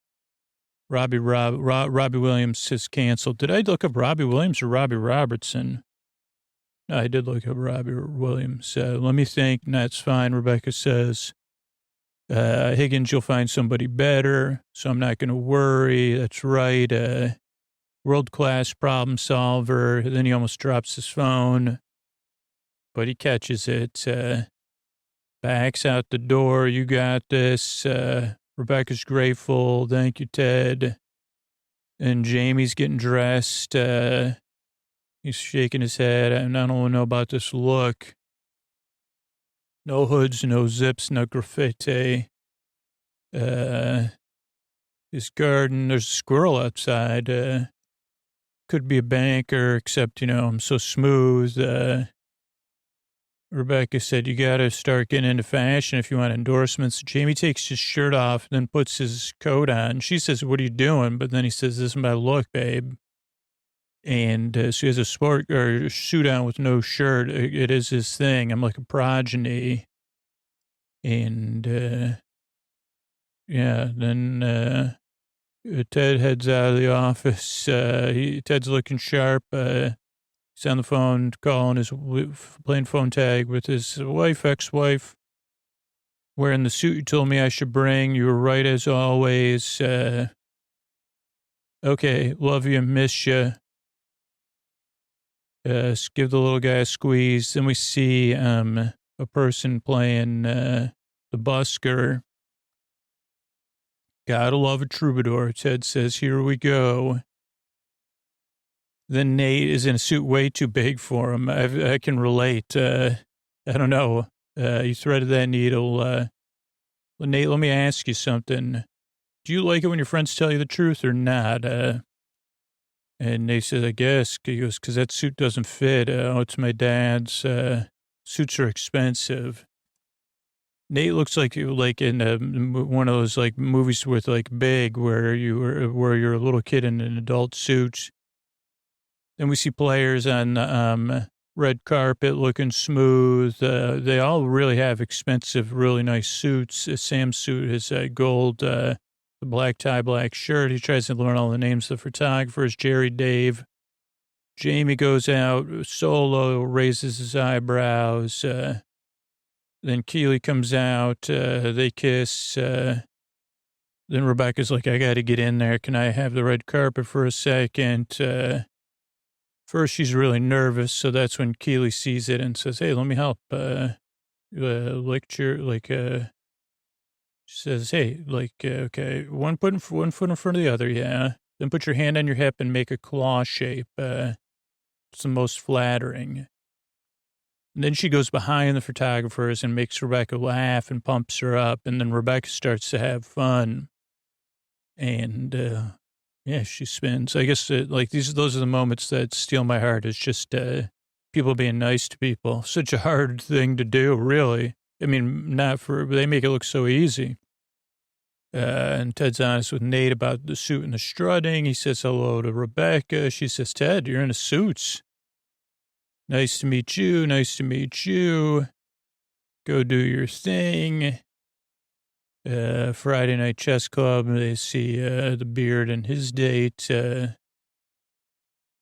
Robbie Williams is canceled. Did I look up Robbie Williams or Robbie Robertson? No, I did look up Robbie Williams. Let me think. That's fine. Rebecca says, Higgins, you'll find somebody better, so I'm not going to worry. That's right. World-class problem solver. Then he almost drops his phone, but he catches it. Backs out the door. You got this. Rebecca's grateful. Thank you, Ted. And Jamie's getting dressed. He's shaking his head. I don't know about this look. No hoods, no zips, no graffiti. His garden, there's a squirrel outside. Could be a banker, except, I'm so smooth. Rebecca said, you got to start getting into fashion if you want endorsements. Jamie takes his shirt off, then puts his coat on. She says, what are you doing? But then he says, this is my look, babe. And so he has a sport or suit on with no shirt. It is his thing. I'm like a progeny. And, then Ted heads out of the office. Ted's looking sharp. He's on the phone playing phone tag with his ex-wife, wearing the suit you told me I should bring. You were right as always. Okay, love you, miss you. Give the little guy a squeeze. Then we see a person playing the busker. Gotta love a troubadour, Ted says. Here we go. Then Nate is in a suit way too big for him. I can relate. I don't know. You threaded that needle. Nate, let me ask you something. Do you like it when your friends tell you the truth or not? And Nate says, I guess. He goes, because that suit doesn't fit. It's my dad's. Suits are expensive. Nate looks like in one of those like movies with like Big, where you're a little kid in an adult suit. Then we see players on red carpet looking smooth. They all really have expensive, really nice suits. Sam's suit is gold, the black tie, black shirt. He tries to learn all the names of the photographers. Jerry, Dave. Jamie goes out solo, raises his eyebrows. Then Keely comes out. They kiss. Then Rebecca's like, I got to get in there. Can I have the red carpet for a second? First, she's really nervous, so that's when Keely sees it and says, hey, let me help. She says, hey, okay, one foot in front of the other, yeah. Then put your hand on your hip and make a claw shape. It's the most flattering. And then she goes behind the photographers and makes Rebecca laugh and pumps her up, and then Rebecca starts to have fun. And, yeah, she spins. I guess those are the moments that steal my heart. It's just people being nice to people. Such a hard thing to do, really. I mean, they make it look so easy. And Ted's honest with Nate about the suit and the strutting. He says hello to Rebecca. She says, Ted, you're in a suit. Nice to meet you. Nice to meet you. Go do your thing. Friday night chess club. They see the beard and his date.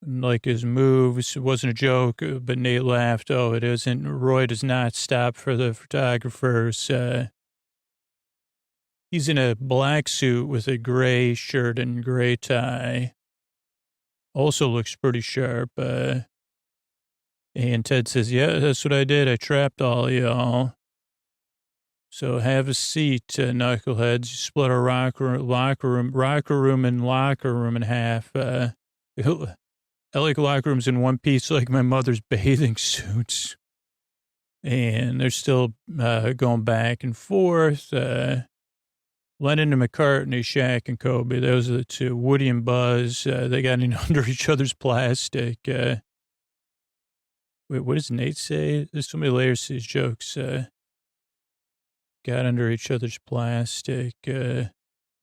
Like his moves. It wasn't a joke, but Nate laughed. Oh, it isn't. Roy does not stop for the photographers. He's in a black suit with a gray shirt and gray tie. Also looks pretty sharp. And Ted says, yeah, that's what I did. I trapped all y'all. So have a seat, knuckleheads. You split our locker room in half. I like locker rooms in one piece, like my mother's bathing suits. And they're still going back and forth. Lennon and McCartney, Shaq and Kobe, those are the two. Woody and Buzz, they got in under each other's plastic. Wait, what does Nate say? There's so many layers to these jokes. Got under each other's plastic.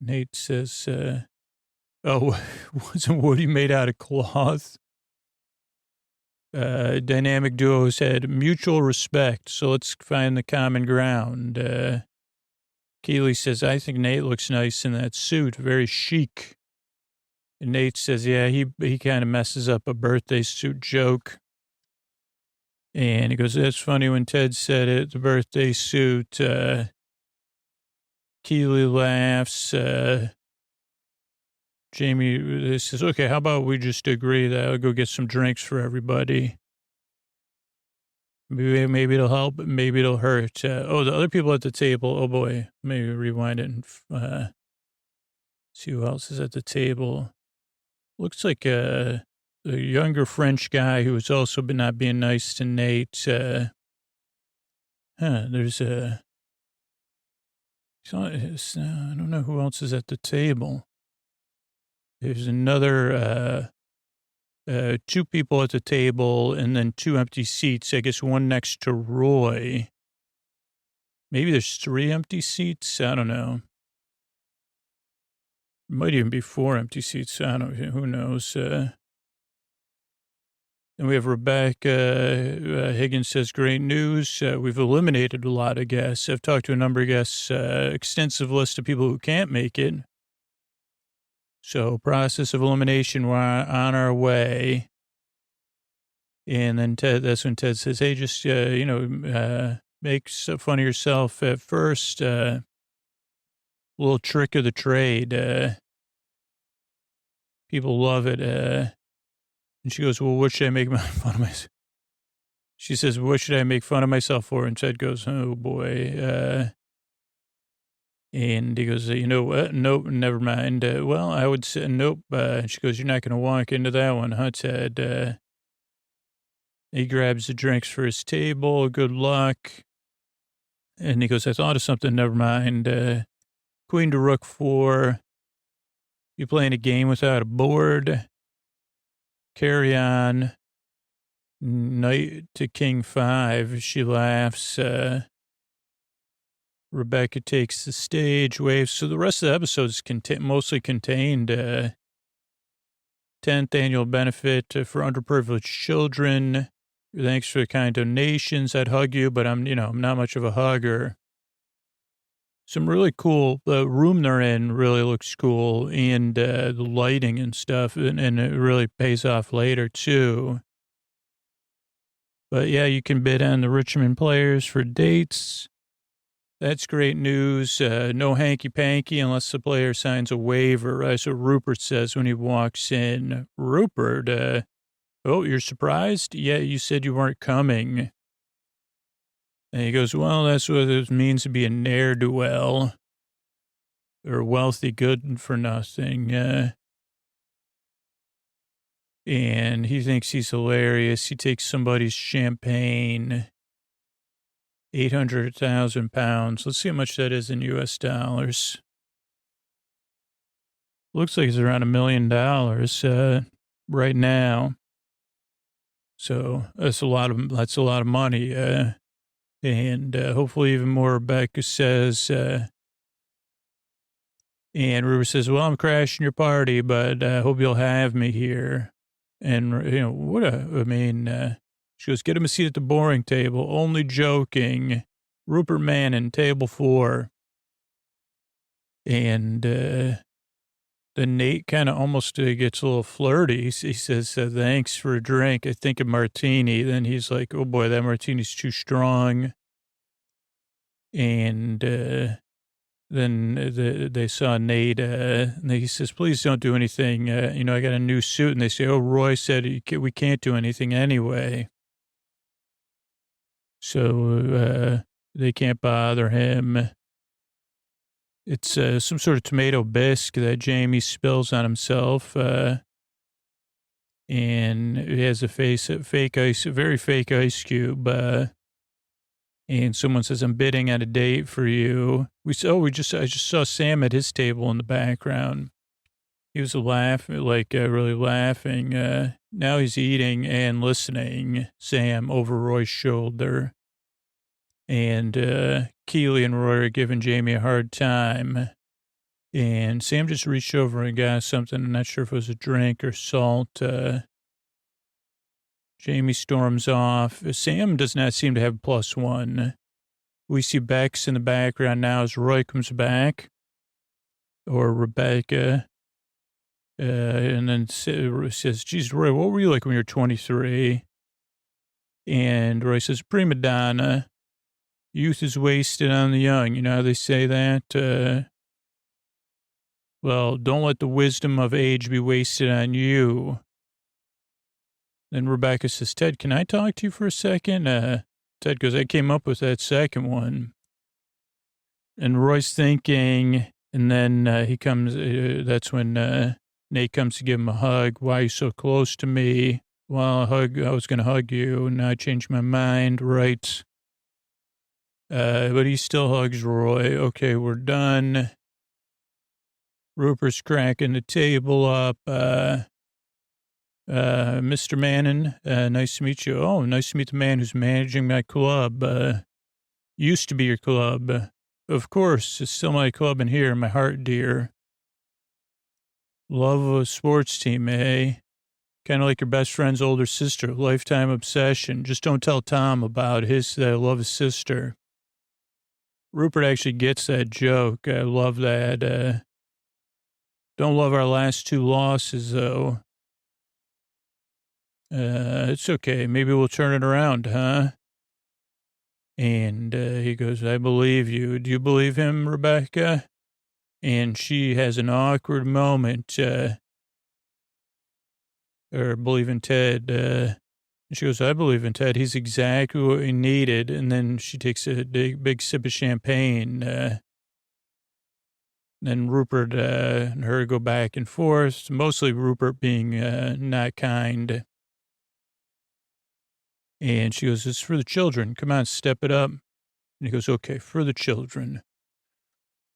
Nate says, wasn't Woody made out of cloth? dynamic duos had mutual respect, so let's find the common ground. Keely says, I think Nate looks nice in that suit, very chic. And Nate says, yeah, he kind of messes up a birthday suit joke. And he goes, that's funny when Ted said it, the birthday suit. Keely laughs. Jamie says, okay, how about we just agree that I'll go get some drinks for everybody. Maybe it'll help, maybe it'll hurt. The other people at the table, oh boy, maybe rewind it and see who else is at the table. Looks like a younger French guy who has also been not being nice to Nate. There's I don't know who else is at the table. There's another, two people at the table and then two empty seats. I guess one next to Roy. Maybe there's three empty seats. I don't know. Might even be four empty seats. I don't know. Who knows? And we have Rebecca. Higgins says, great news. We've eliminated a lot of guests. I've talked to a number of guests, extensive list of people who can't make it. So process of elimination, we're on our way. And then that's when Ted says, hey, just, make fun of yourself at first. Little trick of the trade. People love it. And she goes, well, what should I make fun of myself? She says, what should I make fun of myself for? And Ted goes, oh, boy. And he goes, you know what? Nope, never mind. Well, I would say nope. She goes, you're not going to walk into that one, huh, Ted? He grabs the drinks for his table. Good luck. And he goes, I thought of something. Never mind. Queen to rook 4. You playing a game without a board. Carry on. Knight to king 5. She laughs. Rebecca takes the stage, waves. So the rest of the episode is mostly contained 10th annual benefit for underprivileged children. Thanks for the kind donations. I'd hug you, but I'm not much of a hugger. Some really cool, the room they're in really looks cool, and the lighting and stuff, and it really pays off later, too. But, yeah, you can bid on the Richmond players for dates. That's great news. No hanky-panky unless the player signs a waiver. That's what Rupert says when he walks in. Rupert, oh, you're surprised? Yeah, you said you weren't coming. And he goes, well, that's what it means to be a ne'er-do-well or wealthy good for nothing. And he thinks he's hilarious. He takes somebody's champagne, 800,000 pounds. Let's see how much that is in U.S. dollars. Looks like it's around $1 million right now. So that's a lot of money. And hopefully even more, Rebecca says. And Ruber says, well, I'm crashing your party, but I hope you'll have me here. And, she goes, get him a seat at the boring table. Only joking. Rupert Manning, table 4. And then Nate kind of almost gets a little flirty. He says, thanks for a drink. I think a martini. Then he's like, oh, boy, that martini's too strong. And then they saw Nate. And he says, please don't do anything. I got a new suit. And they say, oh, Roy said we can't do anything anyway. So they can't bother him. It's some sort of tomato bisque that Jamie spills on himself. And it has a very fake ice cube. And someone says, I'm bidding on a date for you. I just saw Sam at his table in the background. He was really laughing. Now he's eating and listening, Sam, over Roy's shoulder. And Keely and Roy are giving Jamie a hard time. And Sam just reached over and got something. I'm not sure if it was a drink or salt. Jamie storms off. Sam does not seem to have +1. We see Bex in the background now as Roy comes back, or Rebecca. And then says, geez, Roy, what were you like when you were 23? And Roy says, prima donna. Youth is wasted on the young. You know how they say that? Well, don't let the wisdom of age be wasted on you. Then Rebecca says, Ted, can I talk to you for a second? Ted goes, I came up with that second one. And Roy's thinking, and then he comes, that's when Nate comes to give him a hug. Why are you so close to me? Well, I was going to hug you, and now I changed my mind, right? But he still hugs Roy. Okay, we're done. Rupert's cracking the table up. Mr. Manning, nice to meet you. Oh, nice to meet the man who's managing my club. Used to be your club. Of course, it's still my club in here, my heart, dear. Love of a sports team, eh? Kind of like your best friend's older sister, lifetime obsession. Just don't tell Tom about that I love his sister. Rupert actually gets that joke. I love that. Don't love our last 2 losses, though. It's okay. Maybe we'll turn it around, huh? And he goes, I believe you. Do you believe him, Rebecca? And she has an awkward moment, or believe in Ted. And she goes, I believe in Ted. He's exactly what we needed. And then she takes a big sip of champagne. Then Rupert and her go back and forth, mostly Rupert being not kind. And she goes, it's for the children. Come on, step it up. And he goes, okay, for the children.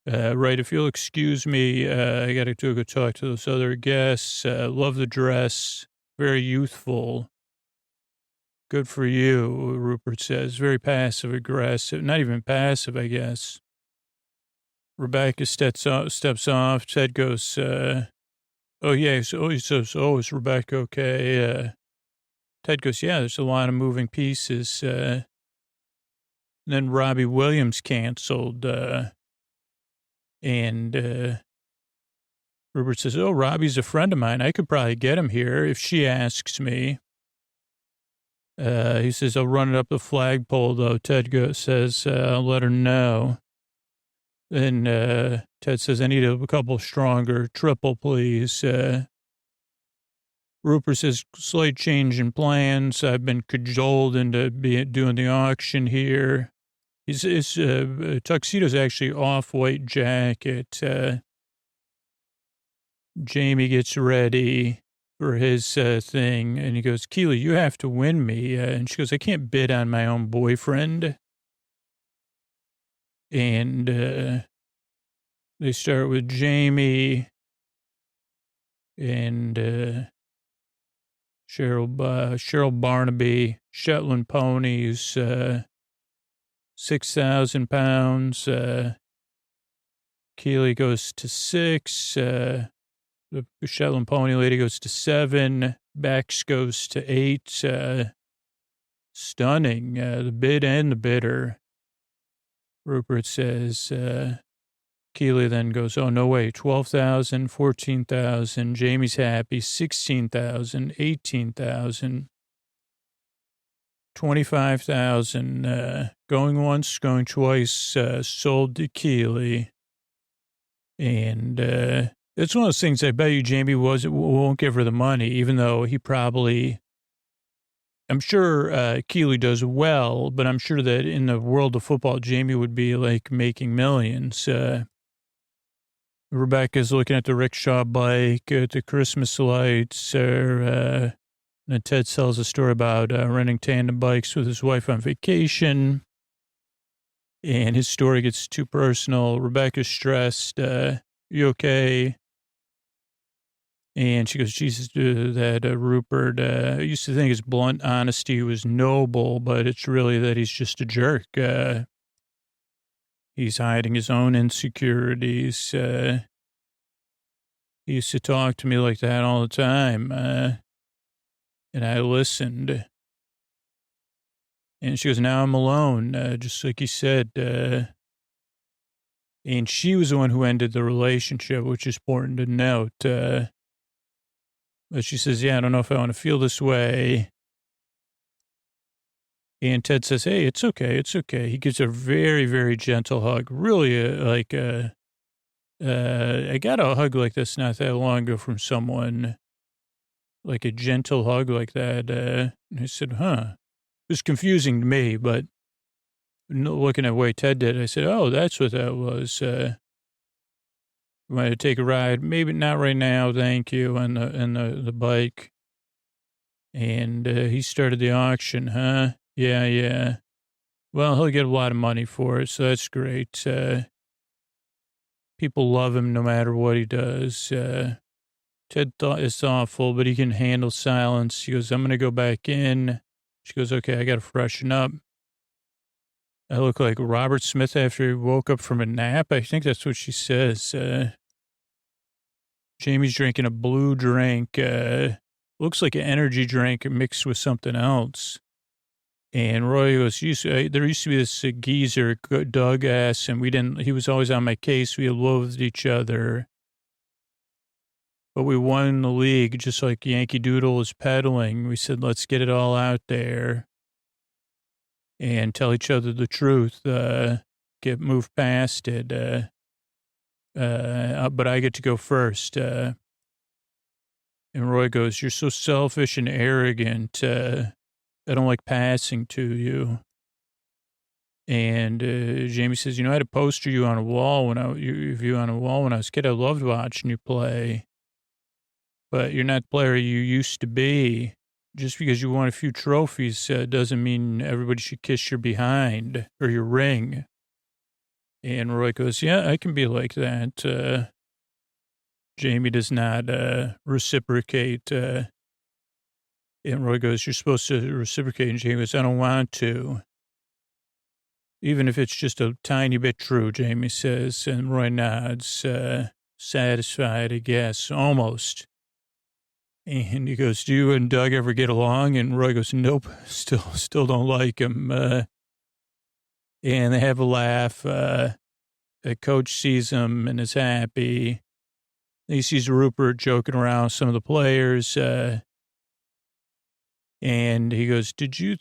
Right, if you'll excuse me, I got to go talk to those other guests. Love the dress. Very youthful. Good for you, Rupert says. Very passive-aggressive. Not even passive, I guess. Rebecca steps off. Ted goes, oh, yeah. So is Rebecca okay? Ted goes, yeah, there's a lot of moving pieces. Then Robbie Williams canceled. And Rupert says, oh, Robbie's a friend of mine. I could probably get him here if she asks me. He says, I'll run it up the flagpole, though. Ted says, I'll let her know. Then Ted says, I need a couple stronger. Triple, please. Rupert says, slight change in plans. I've been cajoled into doing the auction here. His tuxedo's actually off-white jacket. Jamie gets ready for his thing, and he goes, Keely, you have to win me. And she goes, I can't bid on my own boyfriend. And they start with Jamie and Cheryl Barnaby, Shetland ponies, 6,000 pounds. Keely goes to 6. The Shetland pony lady goes to 7. Bex goes to 8. Stunning. The bid and the bidder. Rupert says, Keely then goes, oh, no way, 12,000, 14,000. Jamie's happy, 16,000, 18,000, 25,000. Going once, going twice, sold to Keely. And it's one of those things I bet you Jamie won't give her the money, even though he probably, I'm sure Keely does well, but I'm sure that in the world of football, Jamie would be like making millions. Rebecca's looking at the rickshaw bike, at the Christmas lights. And Ted tells a story about renting tandem bikes with his wife on vacation. And his story gets too personal. Rebecca's stressed. You okay? And she goes, Jesus, that Rupert, I used to think his blunt honesty was noble, but it's really that he's just a jerk. He's hiding his own insecurities. He used to talk to me like that all the time. And I listened. And she goes, now I'm alone, just like you said. And she was the one who ended the relationship, which is important to note. But she says, yeah, I don't know if I want to feel this way. And Ted says, hey, it's okay. It's okay. He gives her a very, very gentle hug. Really, I got a hug like this not that long ago from someone, like a gentle hug like that. And I said, huh. It was confusing to me, but looking at the way Ted did, I said, oh, that's what that was. Want to take a ride? Maybe not right now, thank you, on the bike. And he started the auction, huh? Yeah, yeah. Well, he'll get a lot of money for it, so that's great. People love him no matter what he does. Ted is thoughtful, but he can handle silence. He goes, I'm going to go back in. She goes, okay, I got to freshen up. I look like Robert Smith after he woke up from a nap. I think that's what she says. Jamie's drinking a blue drink. Looks like an energy drink mixed with something else. And Roy goes, there used to be this geezer, Doug S., and he was always on my case. We loathed each other. But we won the league, just like Yankee Doodle is peddling. We said, let's get it all out there and tell each other the truth, move past it. But I get to go first. And Roy goes, you're so selfish and arrogant. I don't like passing to you. And Jamie says, I had a poster of you on a wall when I was a kid. I loved watching you play. But you're not the player you used to be. Just because you won a few trophies doesn't mean everybody should kiss your behind or your ring. And Roy goes, yeah, I can be like that. Jamie does not reciprocate. And Roy goes, you're supposed to reciprocate. And Jamie goes, I don't want to. Even if it's just a tiny bit true, Jamie says. And Roy nods, satisfied, I guess, almost. And he goes, do you and Doug ever get along? And Roy goes, nope, still don't like him. And they have a laugh. The coach sees him and is happy. He sees Rupert joking around with some of the players. And he goes, did you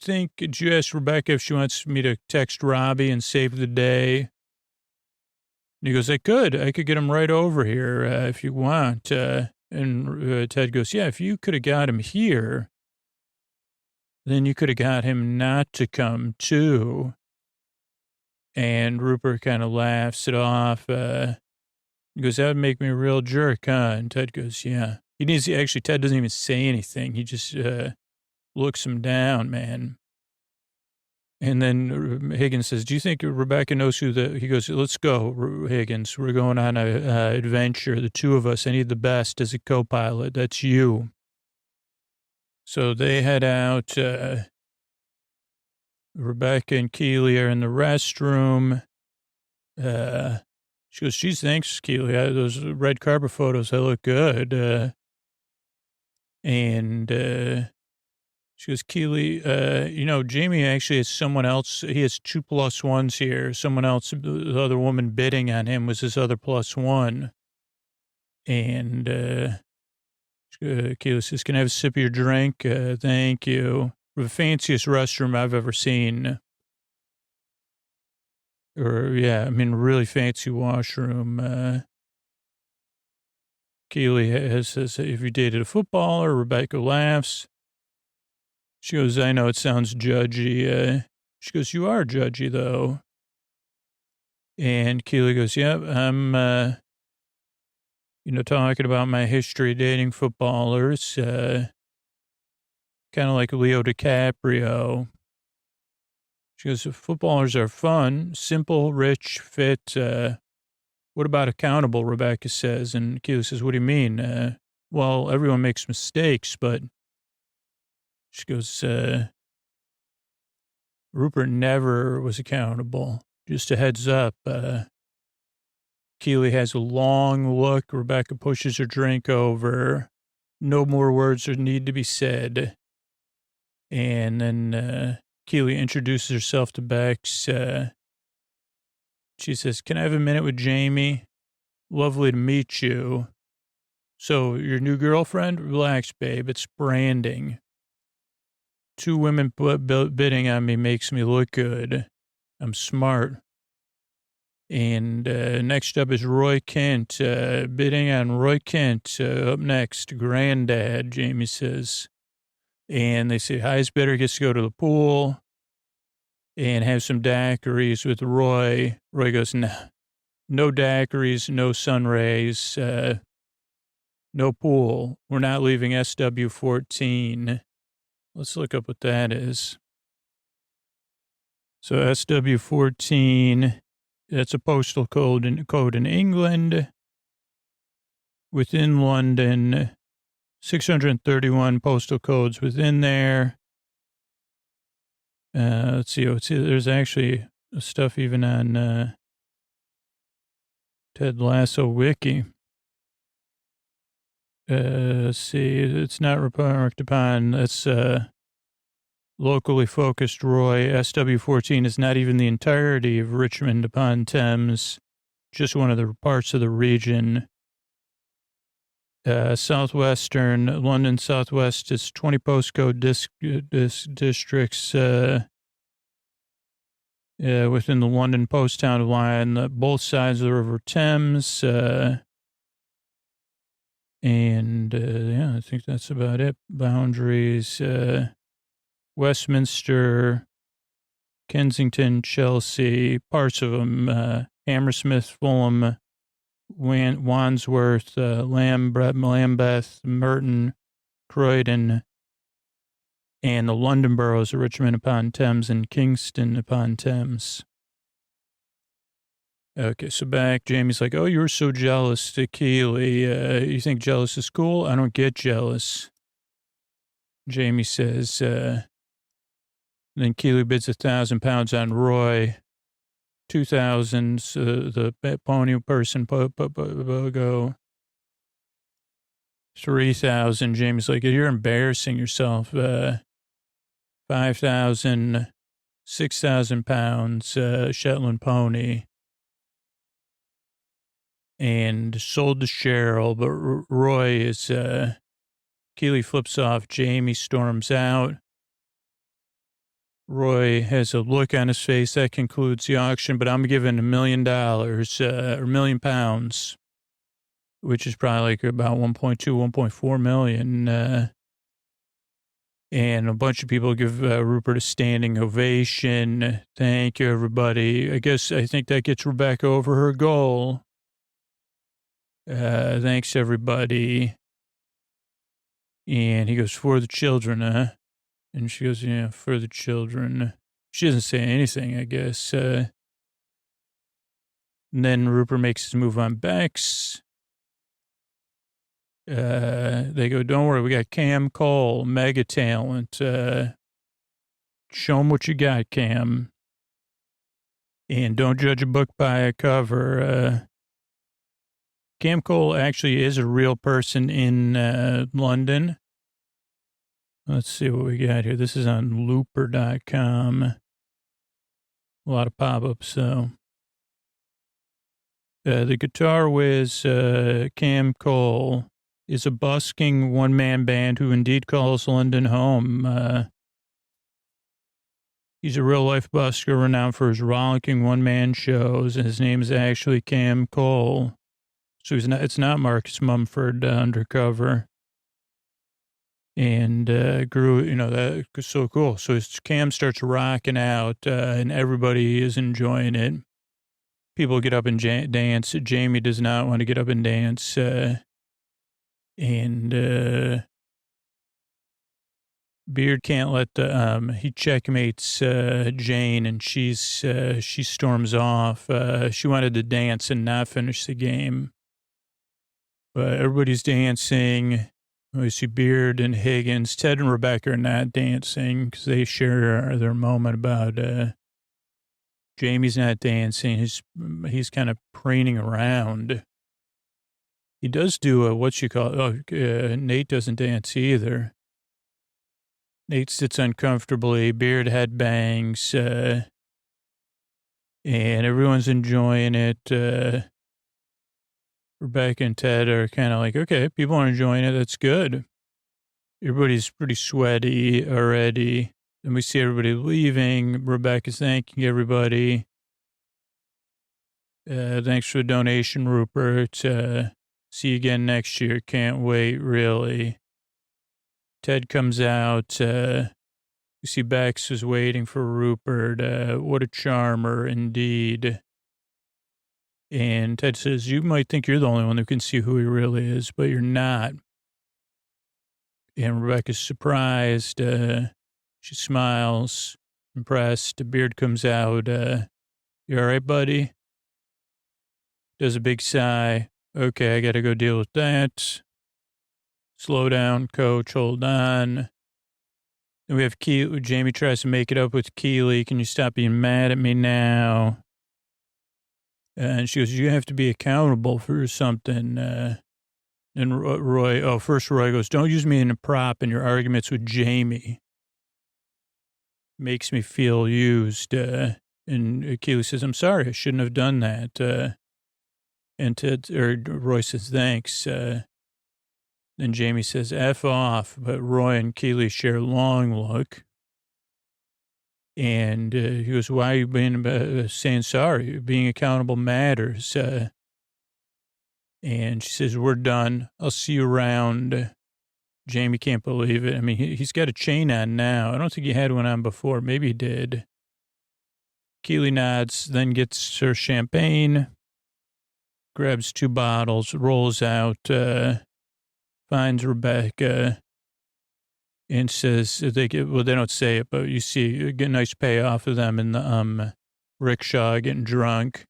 ask Rebecca if she wants me to text Robbie and save the day? And he goes, I could get him right over here if you want. And Ted goes, yeah, if you could have got him here, then you could have got him not to come too. And Rupert kind of laughs it off. He goes, that would make me a real jerk, huh? And Ted goes, yeah. Ted doesn't even say anything. He just looks him down, man. And then Higgins says, do you think Rebecca knows he goes, let's go, Higgins. We're going on an adventure, the two of us. I need the best as a co-pilot. That's you. So they head out. Rebecca and Keely are in the restroom. She goes, geez, thanks, Keely. Those red carpet photos, they look good. She goes, Keely, Jamie actually has someone else. He has 2 +1s here. Someone else, the other woman bidding on him was his other +1. And Keely says, can I have a sip of your drink? Thank you. The fanciest restroom I've ever seen. Really fancy washroom. Keely says, if you dated a footballer, Rebecca laughs. She goes, I know it sounds judgy. She goes, you are judgy, though. And Keely goes, yep, I'm, talking about my history dating footballers, kind of like Leo DiCaprio. She goes, footballers are fun, simple, rich, fit. What about accountable, Rebecca says. And Keely says, what do you mean? Well, everyone makes mistakes, but she goes, Rupert never was accountable. Just a heads up. Keely has a long look. Rebecca pushes her drink over. No more words need to be said. And then Keely introduces herself to Bex. She says, "Can I have a minute with Jamie? Lovely to meet you. So, your new girlfriend? Relax, babe. It's branding. Two women bidding on me makes me look good. I'm smart." And next up is Roy Kent. Bidding on Roy Kent. Up next, Granddad, Jamie says. And they say, highest bidder gets to go to the pool and have some daiquiris with Roy. Roy goes, no, no daiquiris, no sun rays, no pool. We're not leaving SW14. Let's look up what that is. So SW14, that's a postal code in England. Within London, 631 postal codes within there. Let's see. There's actually stuff even on Ted Lasso Wiki. Let's see. It's not remarked upon. That's locally focused Roy. SW14 is not even the entirety of Richmond upon Thames, just one of the parts of the region. Southwestern, London Southwest is 20 postcode districts within the London post town line, both sides of the River Thames. Yeah, I think that's about it. Boundaries, Westminster, Kensington, Chelsea, parts of them, Hammersmith, Fulham, Wandsworth, Lambeth, Merton, Croydon, and the London boroughs of Richmond upon Thames and Kingston upon Thames. Okay, so back, Jamie's like, oh, you were so jealous to Keely. You think jealous is cool? I don't get jealous. Jamie says, then Keely bids £1,000 on Roy. 2,000, the pony person, go 3,000. Jamie's like, you're embarrassing yourself. 5,000, 6,000 pounds, Shetland pony. And sold to Cheryl, but Roy is, Keely flips off. Jamie storms out. Roy has a look on his face. That concludes the auction, but I'm giving $1 million, or £1 million, which is probably like about 1.2, 1.4 million. And a bunch of people give Rupert a standing ovation. Thank you, everybody. I think that gets Rebecca over her goal. Thanks, everybody. And he goes, for the children, huh? And she goes, yeah, for the children. She doesn't say anything, I guess. And then Rupert makes his move on Bex. They go, don't worry, we got Cam Cole, mega talent. Show him what you got, Cam. And don't judge a book by a cover. Cam Cole actually is a real person in London. Let's see what we got here. This is on looper.com. A lot of pop-ups, so. The guitar whiz, Cam Cole, is a busking one-man band who indeed calls London home. He's a real-life busker renowned for his rollicking one-man shows, and his name is actually Cam Cole. So it's not Marcus Mumford undercover. And grew, that was so cool. So Cam starts rocking out, and everybody is enjoying it. People get up and dance. Jamie does not want to get up and dance. Beard can't let he checkmates Jane, and she storms off. She wanted to dance and not finish the game. But everybody's dancing. We see Beard and Higgins. Ted and Rebecca are not dancing because they share their moment about Jamie's not dancing. He's kind of preening around. He does do Nate doesn't dance either. Nate sits uncomfortably, beard head bangs, and everyone's enjoying it. Rebecca and Ted are kind of like, okay, people are enjoying it. That's good. Everybody's pretty sweaty already. Then we see everybody leaving. Rebecca's thanking everybody. Thanks for the donation, Rupert. See you again next year. Can't wait, really. Ted comes out. You see Bex is waiting for Rupert. What a charmer, indeed. And Ted says, you might think you're the only one who can see who he really is, but you're not. And Rebecca's surprised. She smiles, impressed. The beard comes out. You all right, buddy? Does a big sigh. Okay, I got to go deal with that. Slow down, coach. Hold on. Then we have Jamie tries to make it up with Keely. Can you stop being mad at me now? And she goes, you have to be accountable for something. And first Roy goes, don't use me in a prop in your arguments with Jamie. Makes me feel used. And Keely says, I'm sorry, I shouldn't have done that. And Roy says, thanks. Then Jamie says, F off. But Roy and Keely share a long look. And he goes, why are you being saying sorry? Being accountable matters. And she says, we're done. I'll see you around. Jamie can't believe it. I mean, he's got a chain on now. I don't think he had one on before. Maybe he did. Keely nods, then gets her champagne, grabs 2 bottles, rolls out, finds Rebecca, and says, they don't say it, but you see, you get a nice payoff of them in the rickshaw getting drunk.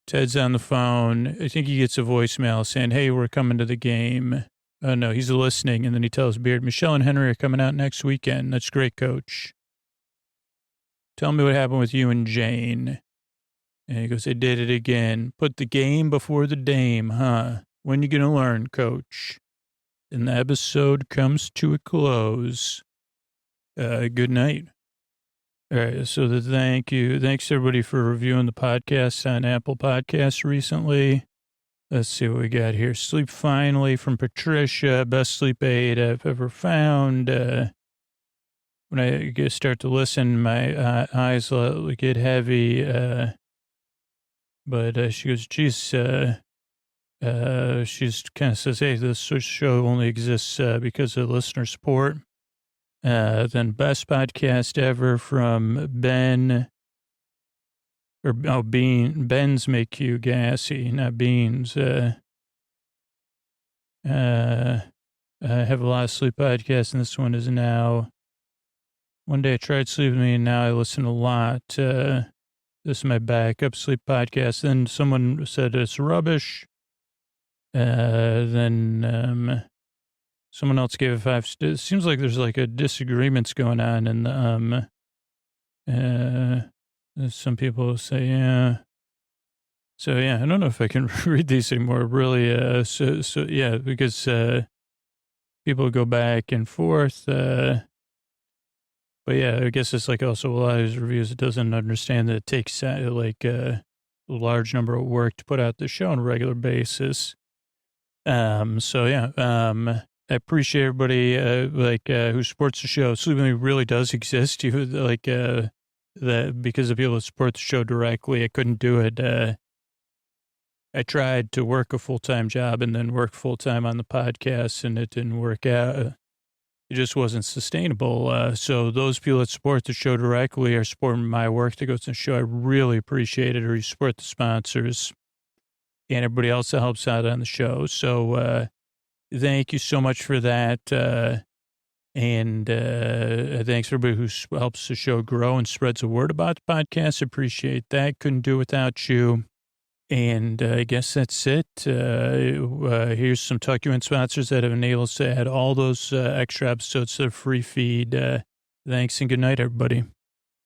Ted's on the phone. I think he gets a voicemail saying, hey, we're coming to the game. Oh, no, he's listening. And then he tells Beard, Michelle and Henry are coming out next weekend. That's great, coach. Tell me what happened with you and Jane. And he goes, they did it again. Put the game before the dame, huh? When you going to learn, coach? And the episode comes to a close. Good night. All right, so thank you. Thanks, everybody, for reviewing the podcast on Apple Podcasts recently. Let's see what we got here. Sleep Finally from Patricia. Best sleep aid I've ever found. When I start to listen, my eyes get heavy. But she goes, geez, she's kind of says, hey, this show only exists because of listener support. Then best podcast ever from Ben. Ben's make you gassy, not beans. I have a lot of sleep podcasts, and this one is now. One day I tried sleeping with me, and now I listen a lot. This is my backup sleep podcast. Then someone said it's rubbish. Then someone else gave it 5. It seems like there's like a disagreements going on in the some people say, yeah. So, yeah, I don't know if I can read these anymore, really. Yeah, because people go back and forth. But, yeah, I guess it's like also a lot of these reviews, it doesn't understand that it takes like a large number of work to put out the show on a regular basis. So, yeah, I appreciate everybody who supports the show. Sleeping really does exist. You like that because of people that support the show directly. I couldn't do it. I tried to work a full-time job and then work full-time on the podcast, and it didn't work out. It just wasn't sustainable. So those people that support the show directly are supporting my work that goes to the show. I really appreciate it. Or you support the sponsors and everybody else that helps out on the show. So thank you so much for that. And thanks for everybody who helps the show grow and spreads the word about the podcast. Appreciate that. Couldn't do without you. And I guess that's it. Here's some Tuck You In sponsors that have enabled us to add all those extra episodes to the free feed. Thanks and good night, everybody.